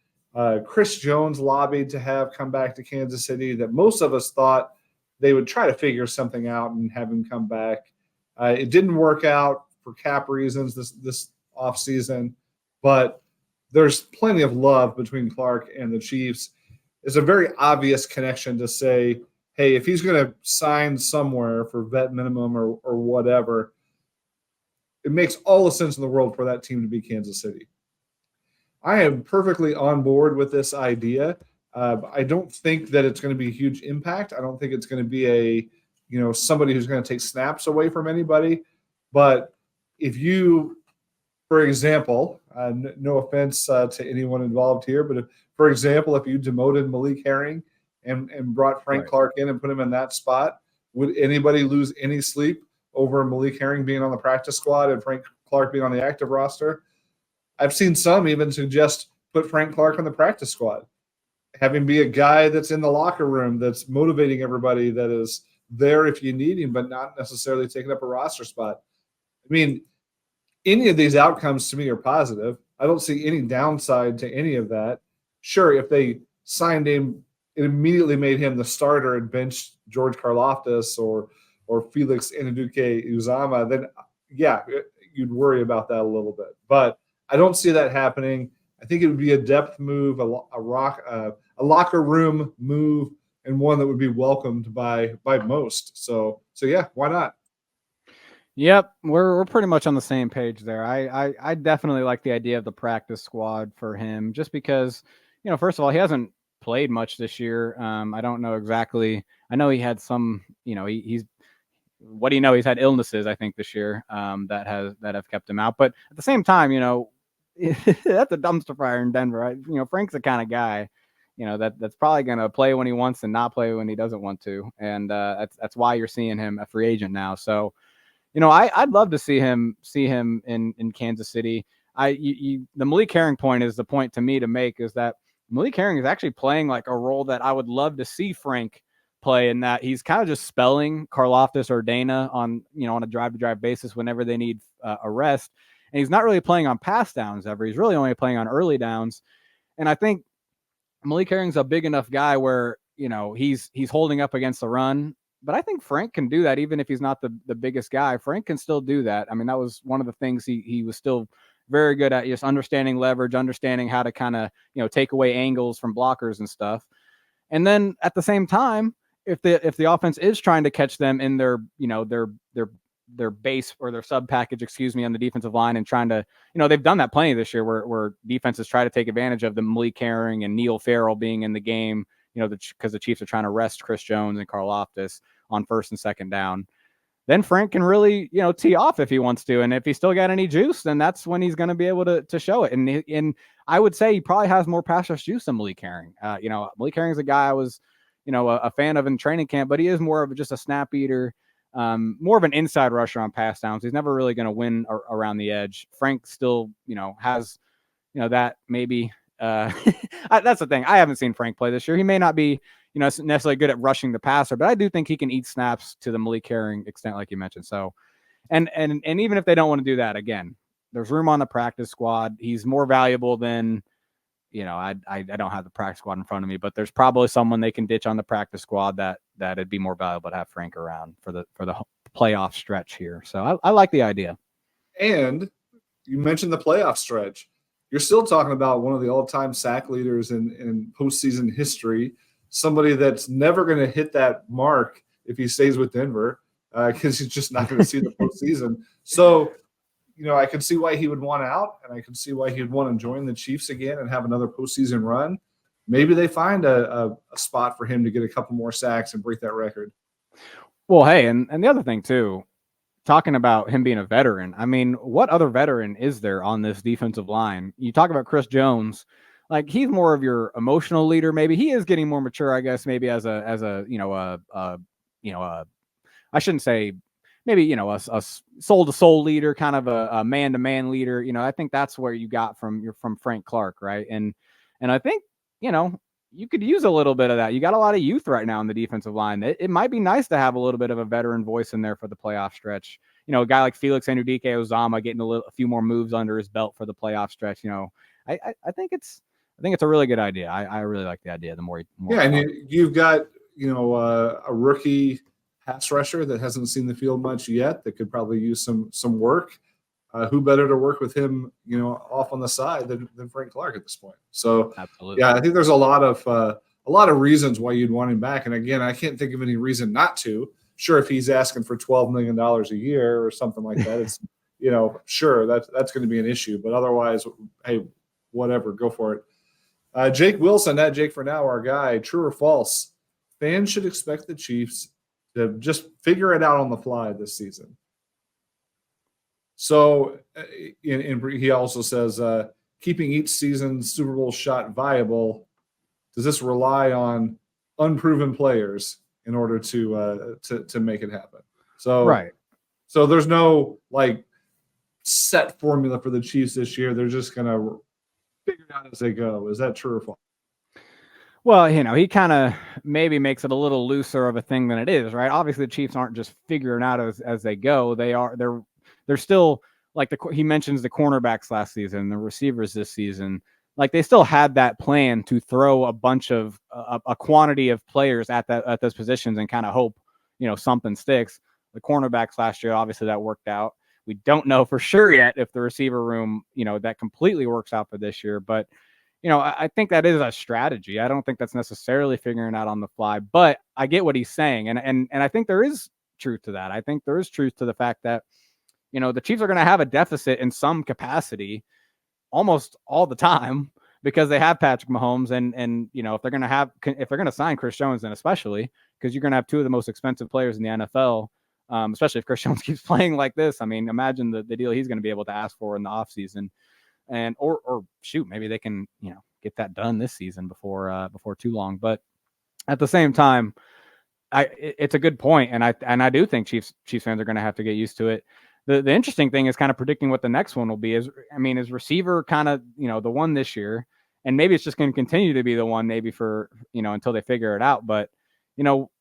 Chris Jones lobbied to have come back to Kansas City, that most of us thought they would try to figure something out and have him come back. It didn't work out for cap reasons this offseason, but there's plenty of love between Clark and the Chiefs. It's a very obvious connection to say, hey, if he's going to sign somewhere for vet minimum or whatever, it makes all the sense in the world for that team to be Kansas City. I am perfectly on board with this idea. I don't think that it's going to be a huge impact. I don't think it's going to be somebody who's going to take snaps away from anybody. But if you, for example, no offense to anyone involved here, but if, For example, if you demoted Malik Herring and brought Frank Right. Clark in and put him in that spot, would anybody lose any sleep over Malik Herring being on the practice squad and Frank Clark being on the active roster? I've seen some even suggest put Frank Clark on the practice squad, having be a guy that's in the locker room, that's motivating everybody, that is there if you need him, but not necessarily taking up a roster spot. I mean, any of these outcomes to me are positive. I don't see any downside to any of that. Sure, if they signed him and immediately made him the starter and benched George Karlaftis or Felix Anudike-Uzama, then yeah, you'd worry about that a little bit. But I don't see that happening. I think it would be a depth move, a locker room move, and one that would be welcomed by most. So yeah, why not? Yep, we're pretty much on the same page there. I definitely like the idea of the practice squad for him, just because, first of all, he hasn't played much this year. I don't know exactly. I know he had some, he's what do you know? He's had illnesses, I think, this year that have kept him out. But at the same time, that's a dumpster fire in Denver. Frank's the kind of guy, that's probably going to play when he wants and not play when he doesn't want to, and that's why you're seeing him a free agent now. So, I'd love to see him in Kansas City. The Malik Herring point is the point to me to make, is that Malik Herring is actually playing like a role that I would love to see Frank play, in that he's kind of just spelling Karlaftis or Dana on a drive-to-drive basis whenever they need a rest. And he's not really playing on pass downs ever. He's really only playing on early downs. And I think Malik Herring's a big enough guy where, he's holding up against the run. But I think Frank can do that even if he's not the biggest guy. Frank can still do that. I mean, that was one of the things he was still very good at, just understanding leverage, understanding how to kind of, take away angles from blockers and stuff. And then at the same time, if the offense is trying to catch them in their base or their sub package, on the defensive line, and trying to, they've done that plenty this year where defenses try to take advantage of the Malik Herring and Neil Farrell being in the game, because the Chiefs are trying to rest Chris Jones and Karlaftis on first and second down. Then Frank can really, tee off if he wants to. And if he's still got any juice, then that's when he's going to be able to show it. And I would say he probably has more pass rush juice than Malik Herring. Malik Herring is a guy I was, a fan of in training camp, but he is more of just a snap eater, more of an inside rusher on pass downs. He's never really going to win around the edge. Frank still, has, that maybe. That's the thing. I haven't seen Frank play this year. He may not be, necessarily good at rushing the passer, but I do think he can eat snaps to the Malik Herring extent, like you mentioned. So, and even if they don't want to do that, again, there's room on the practice squad. He's more valuable than, I don't have the practice squad in front of me, but there's probably someone they can ditch on the practice squad that'd be more valuable to have Frank around for the playoff stretch here. So I like the idea. And you mentioned the playoff stretch. You're still talking about one of the all-time sack leaders in postseason history, somebody that's never going to hit that mark if he stays with Denver, because he's just not going to see the postseason. So, I can see why he would want out, and I can see why he would want to join the Chiefs again and have another postseason run. Maybe they find a spot for him to get a couple more sacks and break that record. Well, hey, and the other thing too, talking about him being a veteran, I mean, what other veteran is there on this defensive line? You talk about Chris Jones, like he's more of your emotional leader. Maybe he is getting more mature, I guess. Maybe as a I shouldn't say maybe a soul to soul leader, kind of a man to man leader. I think that's where you got from Frank Clark, right? And I think you could use a little bit of that. You got a lot of youth right now in the defensive line. It might be nice to have a little bit of a veteran voice in there for the playoff stretch. A guy like Felix Anudike-Uzama getting a few more moves under his belt for the playoff stretch. I think it's a really good idea. I really like the idea. The more and you've got a rookie pass rusher that hasn't seen the field much yet that could probably use some work. Who better to work with him, off on the side than Frank Clark at this point? So, absolutely. Yeah, I think there's a lot of reasons why you'd want him back. And again, I can't think of any reason not to. Sure, if he's asking for $12 million a year or something like that, it's sure that's going to be an issue. But otherwise, hey, whatever, go for it. Jake Wilson, at Jake for now, our guy. True or false? Fans should expect the Chiefs to just figure it out on the fly this season. So, he also says keeping each season's Super Bowl shot viable does this rely on unproven players in order to make it happen? So Right. So there's no like set formula for the Chiefs this year. They're just gonna figure it out as they go. Is that true or false? Well, he kind of maybe makes it a little looser of a thing than it is, right? Obviously, the Chiefs aren't just figuring out as they go. They're still like he mentions the cornerbacks last season, the receivers this season. Like they still had that plan to throw a bunch of a quantity of players at those positions and kind of hope something sticks. The cornerbacks last year, obviously that worked out. We don't know for sure yet if the receiver room that completely works out for this year, but I think that is a strategy. I don't think that's necessarily figuring out on the fly, but I get what he's saying. And I think there is truth to that. I think there is truth to the fact that, the Chiefs are going to have a deficit in some capacity almost all the time because they have Patrick Mahomes. And if they're going to sign Chris Jones, then especially because you're going to have two of the most expensive players in the NFL, especially if Chris Jones keeps playing like this. I mean, imagine the deal he's going to be able to ask for in the offseason. And or shoot, maybe they can get that done this season before too long. But at the same time, it's a good point, and I do think Chiefs fans are going to have to get used to it. The interesting thing is kind of predicting what the next one will be. Is receiver kind of the one this year, and maybe it's just going to continue to be the one maybe for until they figure it out. But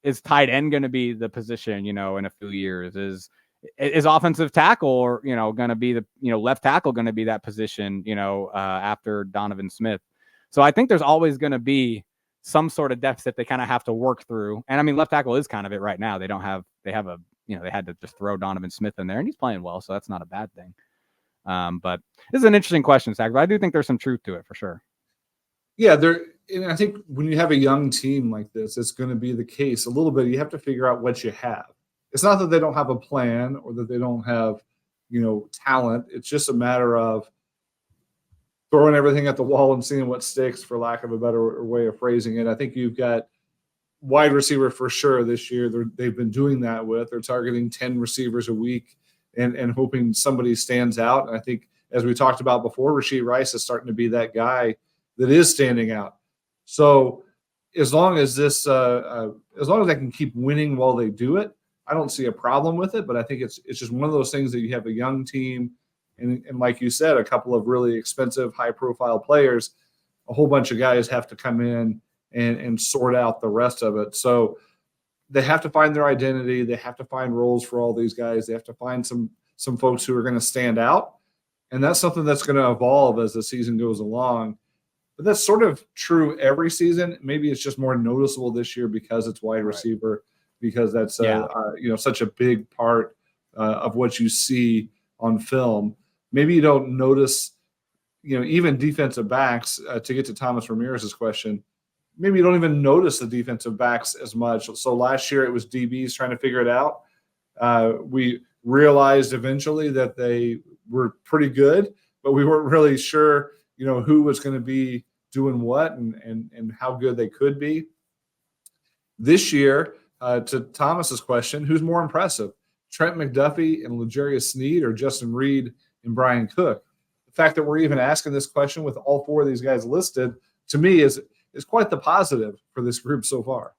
is tight end going to be the position in a few years? Is offensive tackle or going to be the left tackle going to be that position after Donovan Smith? So I think there's always going to be some sort of deficit they kind of have to work through. And I mean, left tackle is kind of it right now. They had to just throw Donovan Smith in there, and he's playing well, so that's not a bad thing. But this is an interesting question, Zach, but I do think there's some truth to it for sure. Yeah, and I think when you have a young team like this, it's going to be the case a little bit. You have to figure out what you have. It's not that they don't have a plan or that they don't have, talent. It's just a matter of throwing everything at the wall and seeing what sticks, for lack of a better way of phrasing it. I think you've got wide receiver for sure this year. They've been doing that with. They're targeting 10 receivers a week and hoping somebody stands out. And I think, as we talked about before, Rashee Rice is starting to be that guy that is standing out. So as long as they can keep winning while they do it, I don't see a problem with it, but I think it's just one of those things that you have a young team and like you said, a couple of really expensive, high-profile players. A whole bunch of guys have to come in and sort out the rest of it. So they have to find their identity. They have to find roles for all these guys. They have to find some folks who are going to stand out, and that's something that's going to evolve as the season goes along. But that's sort of true every season. Maybe it's just more noticeable this year because it's wide receiver. Because that's such a big part of what you see on film. Maybe you don't notice, even defensive backs. To get to Thomas Ramirez's question, maybe you don't even notice the defensive backs as much. So last year it was DBs trying to figure it out. We realized eventually that they were pretty good, but we weren't really sure, who was going to be doing what and how good they could be. This year, to Thomas's question, who's more impressive, Trent McDuffie and L'Jarius Sneed or Justin Reed and Brian Cook? The fact that we're even asking this question with all four of these guys listed, to me, is quite the positive for this group so far.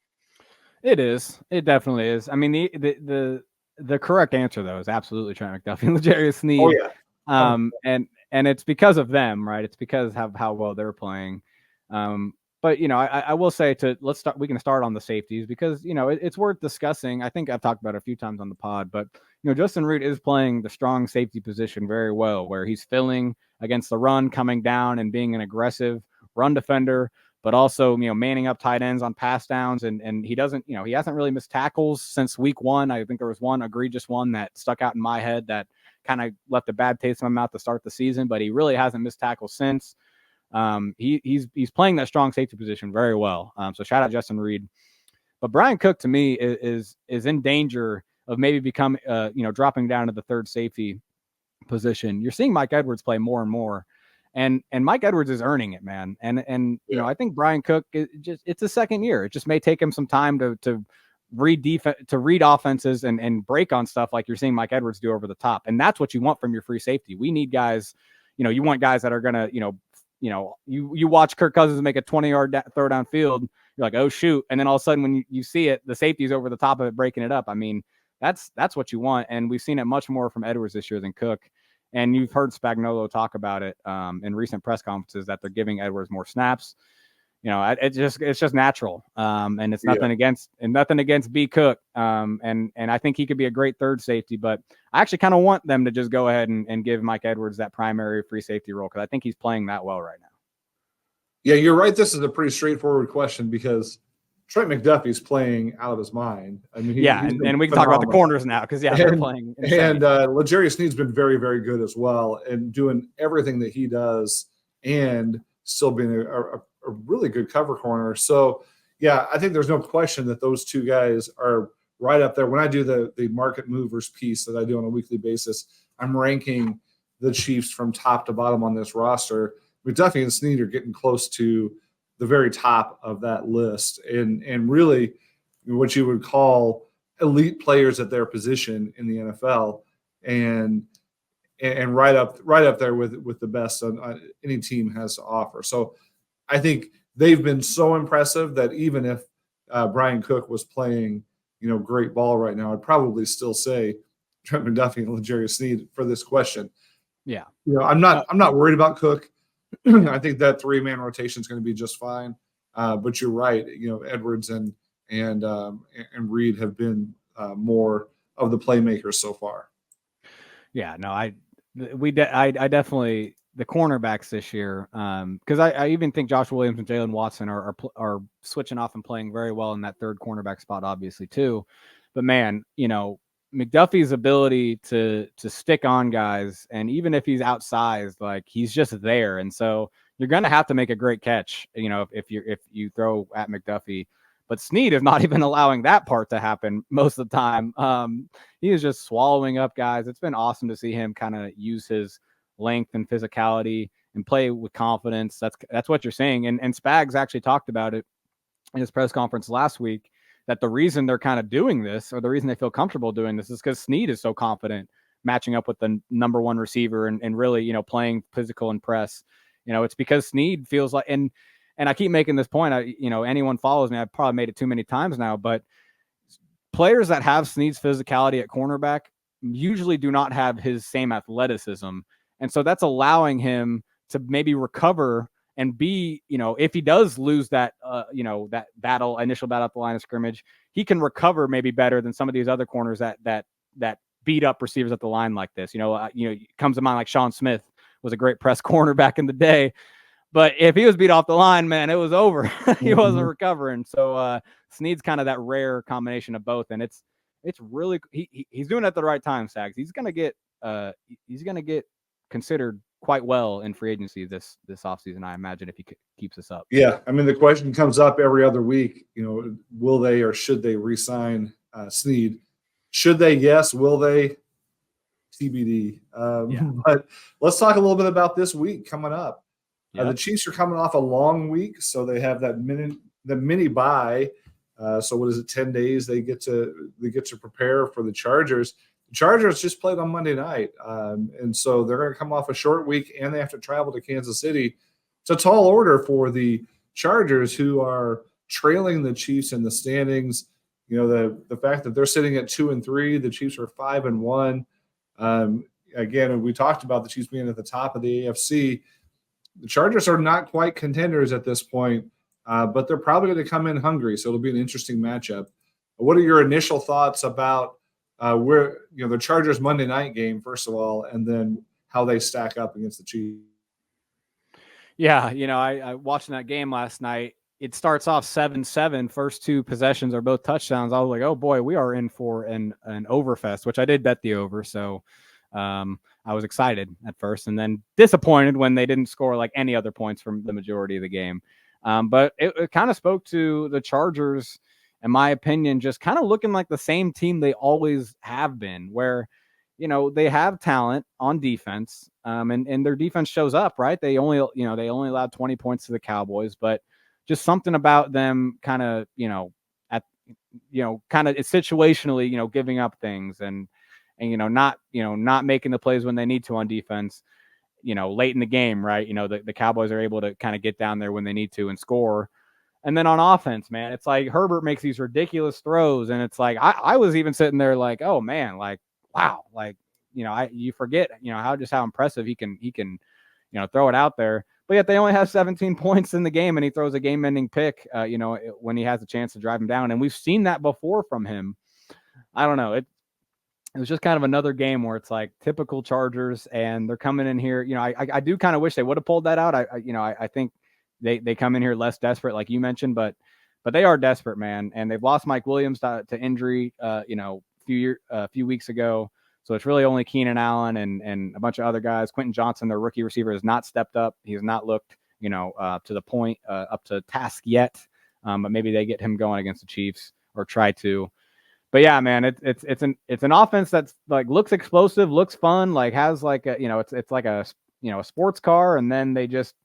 It is. It definitely is. I mean, the correct answer, though, is absolutely Trent McDuffie and L'Jarius Sneed. Oh, yeah. And it's because of them, right? It's because of how well they're playing. But, I will say we can start on the safeties because, it's worth discussing. I think I've talked about it a few times on the pod, but, Justin Reed is playing the strong safety position very well, where he's filling against the run, coming down and being an aggressive run defender, but also, manning up tight ends on pass downs. And he doesn't, he hasn't really missed tackles since week one. I think there was one egregious one that stuck out in my head that kind of left a bad taste in my mouth to start the season, but he really hasn't missed tackles since. He's playing that strong safety position very well. So shout out Justin Reed. But Brian Cook to me is in danger of maybe dropping down to the third safety position. You're seeing Mike Edwards play more and more, and Mike Edwards is earning it, man. And I think Brian Cook it's his second year. It just may take him some time to read offenses and break on stuff like you're seeing Mike Edwards do over the top. And that's what you want from your free safety. We need guys, you want guys that are gonna you watch Kirk Cousins make a 20-yard throw downfield, you're like, oh shoot, and then all of a sudden when you see it, the safety's over the top of it breaking it up. I mean, that's what you want, and we've seen it much more from Edwards this year than Cook. And you've heard Spagnuolo talk about it in recent press conferences that they're giving Edwards more snaps. It's just natural. And it's nothing against B Cook. And I think he could be a great third safety, but I actually kind of want them to just go ahead and give Mike Edwards that primary free safety role, because I think he's playing that well right now. Yeah, you're right. This is a pretty straightforward question because Trent McDuffie's playing out of his mind. I mean, and we can talk about the corners now because they're playing insane. And L'Jarius Sneed's been very, very good as well, and doing everything that he does, and still being a really good cover corner. So, yeah, I think there's no question that those two guys are right up there. When I do the market movers piece that I do on a weekly basis, I'm ranking the Chiefs from top to bottom on this roster. McDuffie and Sneed are getting close to the very top of that list, and really what you would call elite players at their position in the NFL, and right up there with the best any team has to offer. So I think they've been so impressive that even if Brian Cook was playing great ball right now, I'd probably still say Trent McDuffie and L'Jarius Sneed for this question. Yeah, I'm not worried about Cook. I think that 3-man rotation is going to be just fine. But you're right. Edwards and Reed have been more of the playmakers so far. Yeah, no, I definitely the cornerbacks this year, because I even think Josh Williams and Jalen Watson are switching off and playing very well in that third cornerback spot, obviously too. But man, McDuffie's ability to stick on guys, and even if he's outsized, like he's just there, and so you're gonna have to make a great catch, if you throw at McDuffie. But Sneed is not even allowing that part to happen most of the time. He is just swallowing up guys. It's been awesome to see him kind of use his length and physicality and play with confidence. That's what you're saying. And Spags actually talked about it in his press conference last week, that the reason they're kind of doing this, or the reason they feel comfortable doing this, is because Sneed is so confident matching up with the number one receiver and really, playing physical and press. It's because Sneed feels like, and I keep making this point, anyone follows me, I've probably made it too many times now, but players that have Sneed's physicality at cornerback usually do not have his same athleticism. And so that's allowing him to maybe recover and be, if he does lose that, that initial battle at the line of scrimmage, he can recover maybe better than some of these other corners that beat up receivers at the line like this. Comes to mind like Sean Smith was a great press corner back in the day, but if he was beat off the line, man, it was over. He wasn't recovering. So Sneed's kind of that rare combination of both, and it's really he's doing it at the right time. Sags, he's gonna get considered quite well in free agency this offseason, I imagine, if he keeps this up. Yeah, I mean, the question comes up every other week, will they or should they re-sign Sneed? Should they? Yes. Will they? TBD. But let's talk a little bit about this week coming up. The Chiefs are coming off a long week, so they have that mini bye. So what is it? 10 days they get to prepare for the Chargers. The Chargers just played on Monday night, and so they're going to come off a short week, and they have to travel to Kansas City. It's a tall order for the Chargers, who are trailing the Chiefs in the standings. The fact that they're sitting at 2-3, the Chiefs are 5-1. Again, we talked about the Chiefs being at the top of the AFC. The Chargers are not quite contenders at this point, but they're probably going to come in hungry, so it'll be an interesting matchup. What are your initial thoughts about where the Chargers Monday night game, first of all, and then how they stack up against the Chiefs? Yeah, I watching that game last night. It starts off 7-7. First two possessions are both touchdowns. I was like, oh boy, we are in for an overfest, which I did bet the over. So I was excited at first, and then disappointed when they didn't score like any other points from the majority of the game. But it kind of spoke to the Chargers, in my opinion, just kind of looking like the same team they always have been, where, they have talent on defense, and their defense shows up, right? They only allowed 20 points to the Cowboys, but just something about them kind of, kind of situationally, giving up things and not making the plays when they need to on defense. late in the game, right? The Cowboys are able to kind of get down there when they need to and score. And then on offense, man, it's like Herbert makes these ridiculous throws. And it's like, I was even sitting there like, oh man, like, wow. Like, you forget, how impressive he can, throw it out there. But yet they only have 17 points in the game, and he throws a game-ending pick, when he has a chance to drive him down. And we've seen that before from him. I don't know. It was just kind of another game where it's like typical Chargers, and they're coming in here. I do kind of wish they would have pulled that out. I think they come in here less desperate, like you mentioned, but they are desperate, man. And they've lost Mike Williams to injury, a few weeks ago. So it's really only Keenan Allen and a bunch of other guys. Quentin Johnson, their rookie receiver, has not stepped up. He has not looked, to the point, up to task yet. But maybe they get him going against the Chiefs or try to. But yeah, man, it's an offense that's like looks explosive, looks fun, like has like a, it's like a a sports car, and then they just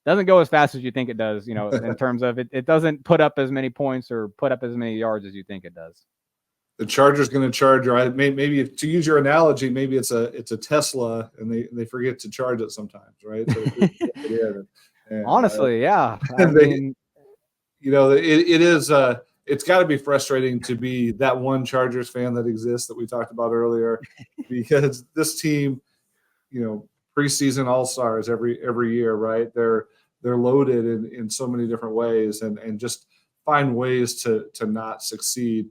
doesn't go as fast as you think it does. In terms of it doesn't put up as many points or put up as many yards as you think it does. The Chargers going to charge, or maybe to use your analogy, maybe it's a Tesla, and they forget to charge it sometimes, right? So honestly, yeah. It is. It's got to be frustrating to be that one Chargers fan that exists that we talked about earlier, because this team, preseason all-stars every year, right? They're loaded in so many different ways, and just find ways to not succeed.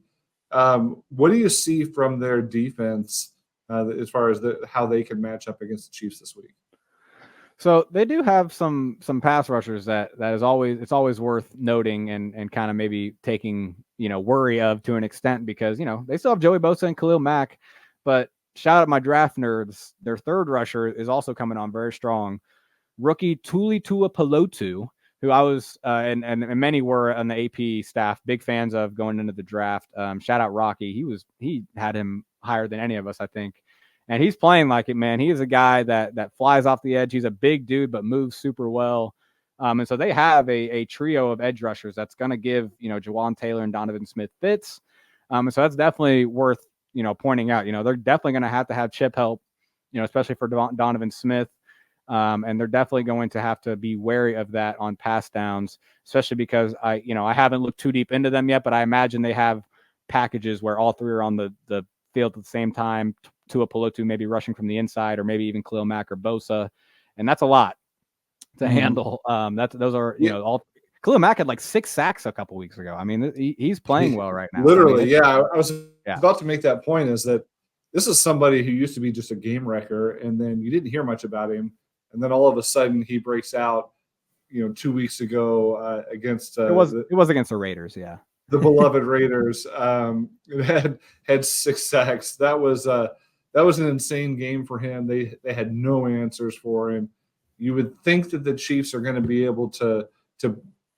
What do you see from their defense as far as how they can match up against the Chiefs this week? So they do have some pass rushers that is always worth noting and kind of maybe taking worry of to an extent, because they still have Joey Bosa and Khalil Mack, but shout out my draft nerds, their third rusher is also coming on very strong, rookie Tuli Tuipulotu, who I was and many were on the AP staff big fans of going into the draft. Shout out Rocky, he had him higher than any of us, I think. And he's playing like it, man. He is a guy that flies off the edge. He's a big dude, but moves super well. And so they have a trio of edge rushers that's going to give, Jawan Taylor and Donovan Smith fits. And so that's definitely worth, pointing out. They're definitely going to have chip help, especially for Donovan Smith. And they're definitely going to have to be wary of that on pass downs, especially because I haven't looked too deep into them yet, but I imagine they have packages where all three are on the field at the same time. Tuipulotu maybe rushing from the inside, or maybe even Khalil Mack or Bosa, and that's a lot to handle. Those are all. Khalil Mack had like 6 sacks a couple weeks ago. I mean, he's playing well right now. Literally, I was about to make that point. Is that this is somebody who used to be just a game wrecker, and then you didn't hear much about him, and then all of a sudden he breaks out. 2 weeks ago against it was against the Raiders, yeah. The beloved Raiders had 6 sacks. That was an insane game for him. They had no answers for him. You would think that the Chiefs are going to be able to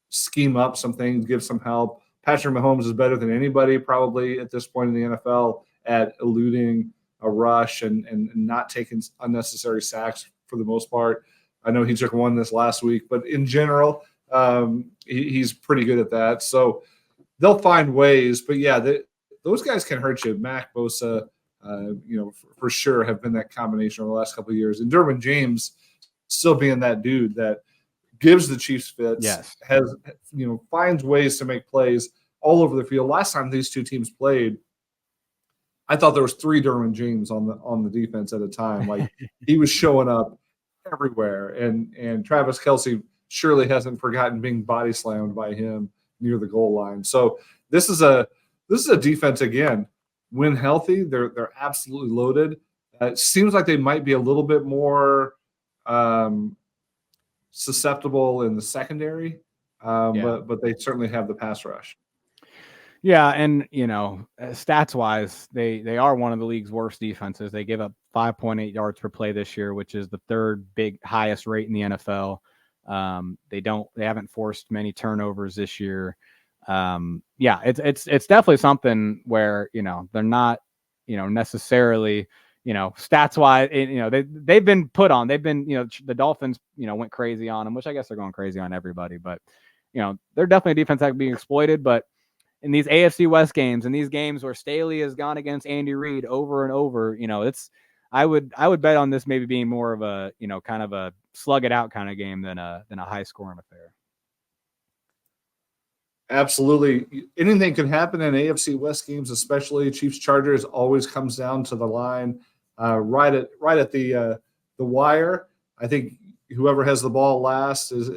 scheme up some things, give some help. Patrick Mahomes is better than anybody probably at this point in the NFL at eluding a rush and not taking unnecessary sacks for the most part. I know he took one this last week, but in general, he's pretty good at that. So they'll find ways. But yeah, those guys can hurt you. Mack, Bosa, for sure have been that combination over the last couple of years. And Derwin James still being that dude that gives the Chiefs fits, has finds ways to make plays all over the field. Last time these two teams played, I thought there was 3 Derwin James on the defense at a time. Like he was showing up everywhere, and Travis Kelce surely hasn't forgotten being body slammed by him near the goal line. So this is a defense again. When healthy, they're absolutely loaded. It seems like they might be a little bit more susceptible in the secondary, but they certainly have the pass rush. Yeah, and stats wise, they are one of the league's worst defenses. They give up 5.8 yards per play this year, which is the third highest rate in the NFL. They haven't forced many turnovers this year. It's definitely something where they're not necessarily stats wise. They've been put on. They've been the Dolphins went crazy on them, which I guess they're going crazy on everybody. But they're definitely a defense that can be exploited. But in these AFC West games, in these games where Staley has gone against Andy Reid over and over, I would bet on this maybe being more of a, kind of a slug it out kind of game than a high scoring affair. Absolutely. Anything can happen in AFC West games, especially Chiefs Chargers always comes down to the line, right at the wire. I think whoever has the ball last is,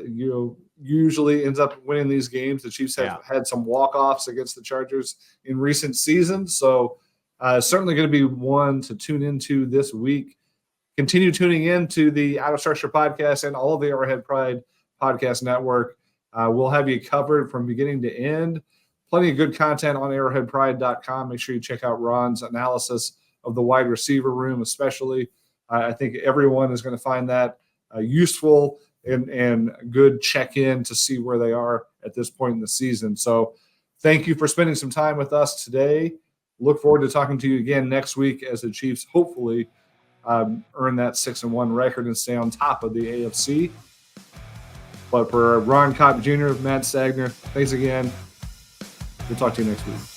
usually ends up winning these games. The Chiefs have had some walk-offs against the Chargers in recent seasons. So certainly going to be one to tune into this week. Continue tuning in to the Out of Structure podcast and all of the Arrowhead Pride podcast network. We'll have you covered from beginning to end. Plenty of good content on arrowheadpride.com. Make sure you check out Ron's analysis of the wide receiver room, especially. I think everyone is going to find that useful and good check-in to see where they are at this point in the season. So thank you for spending some time with us today. Look forward to talking to you again next week as the Chiefs hopefully earn that 6-1 record and stay on top of the AFC. But for Ron Kopp Jr., Matt Stagner, thanks again. We'll talk to you next week.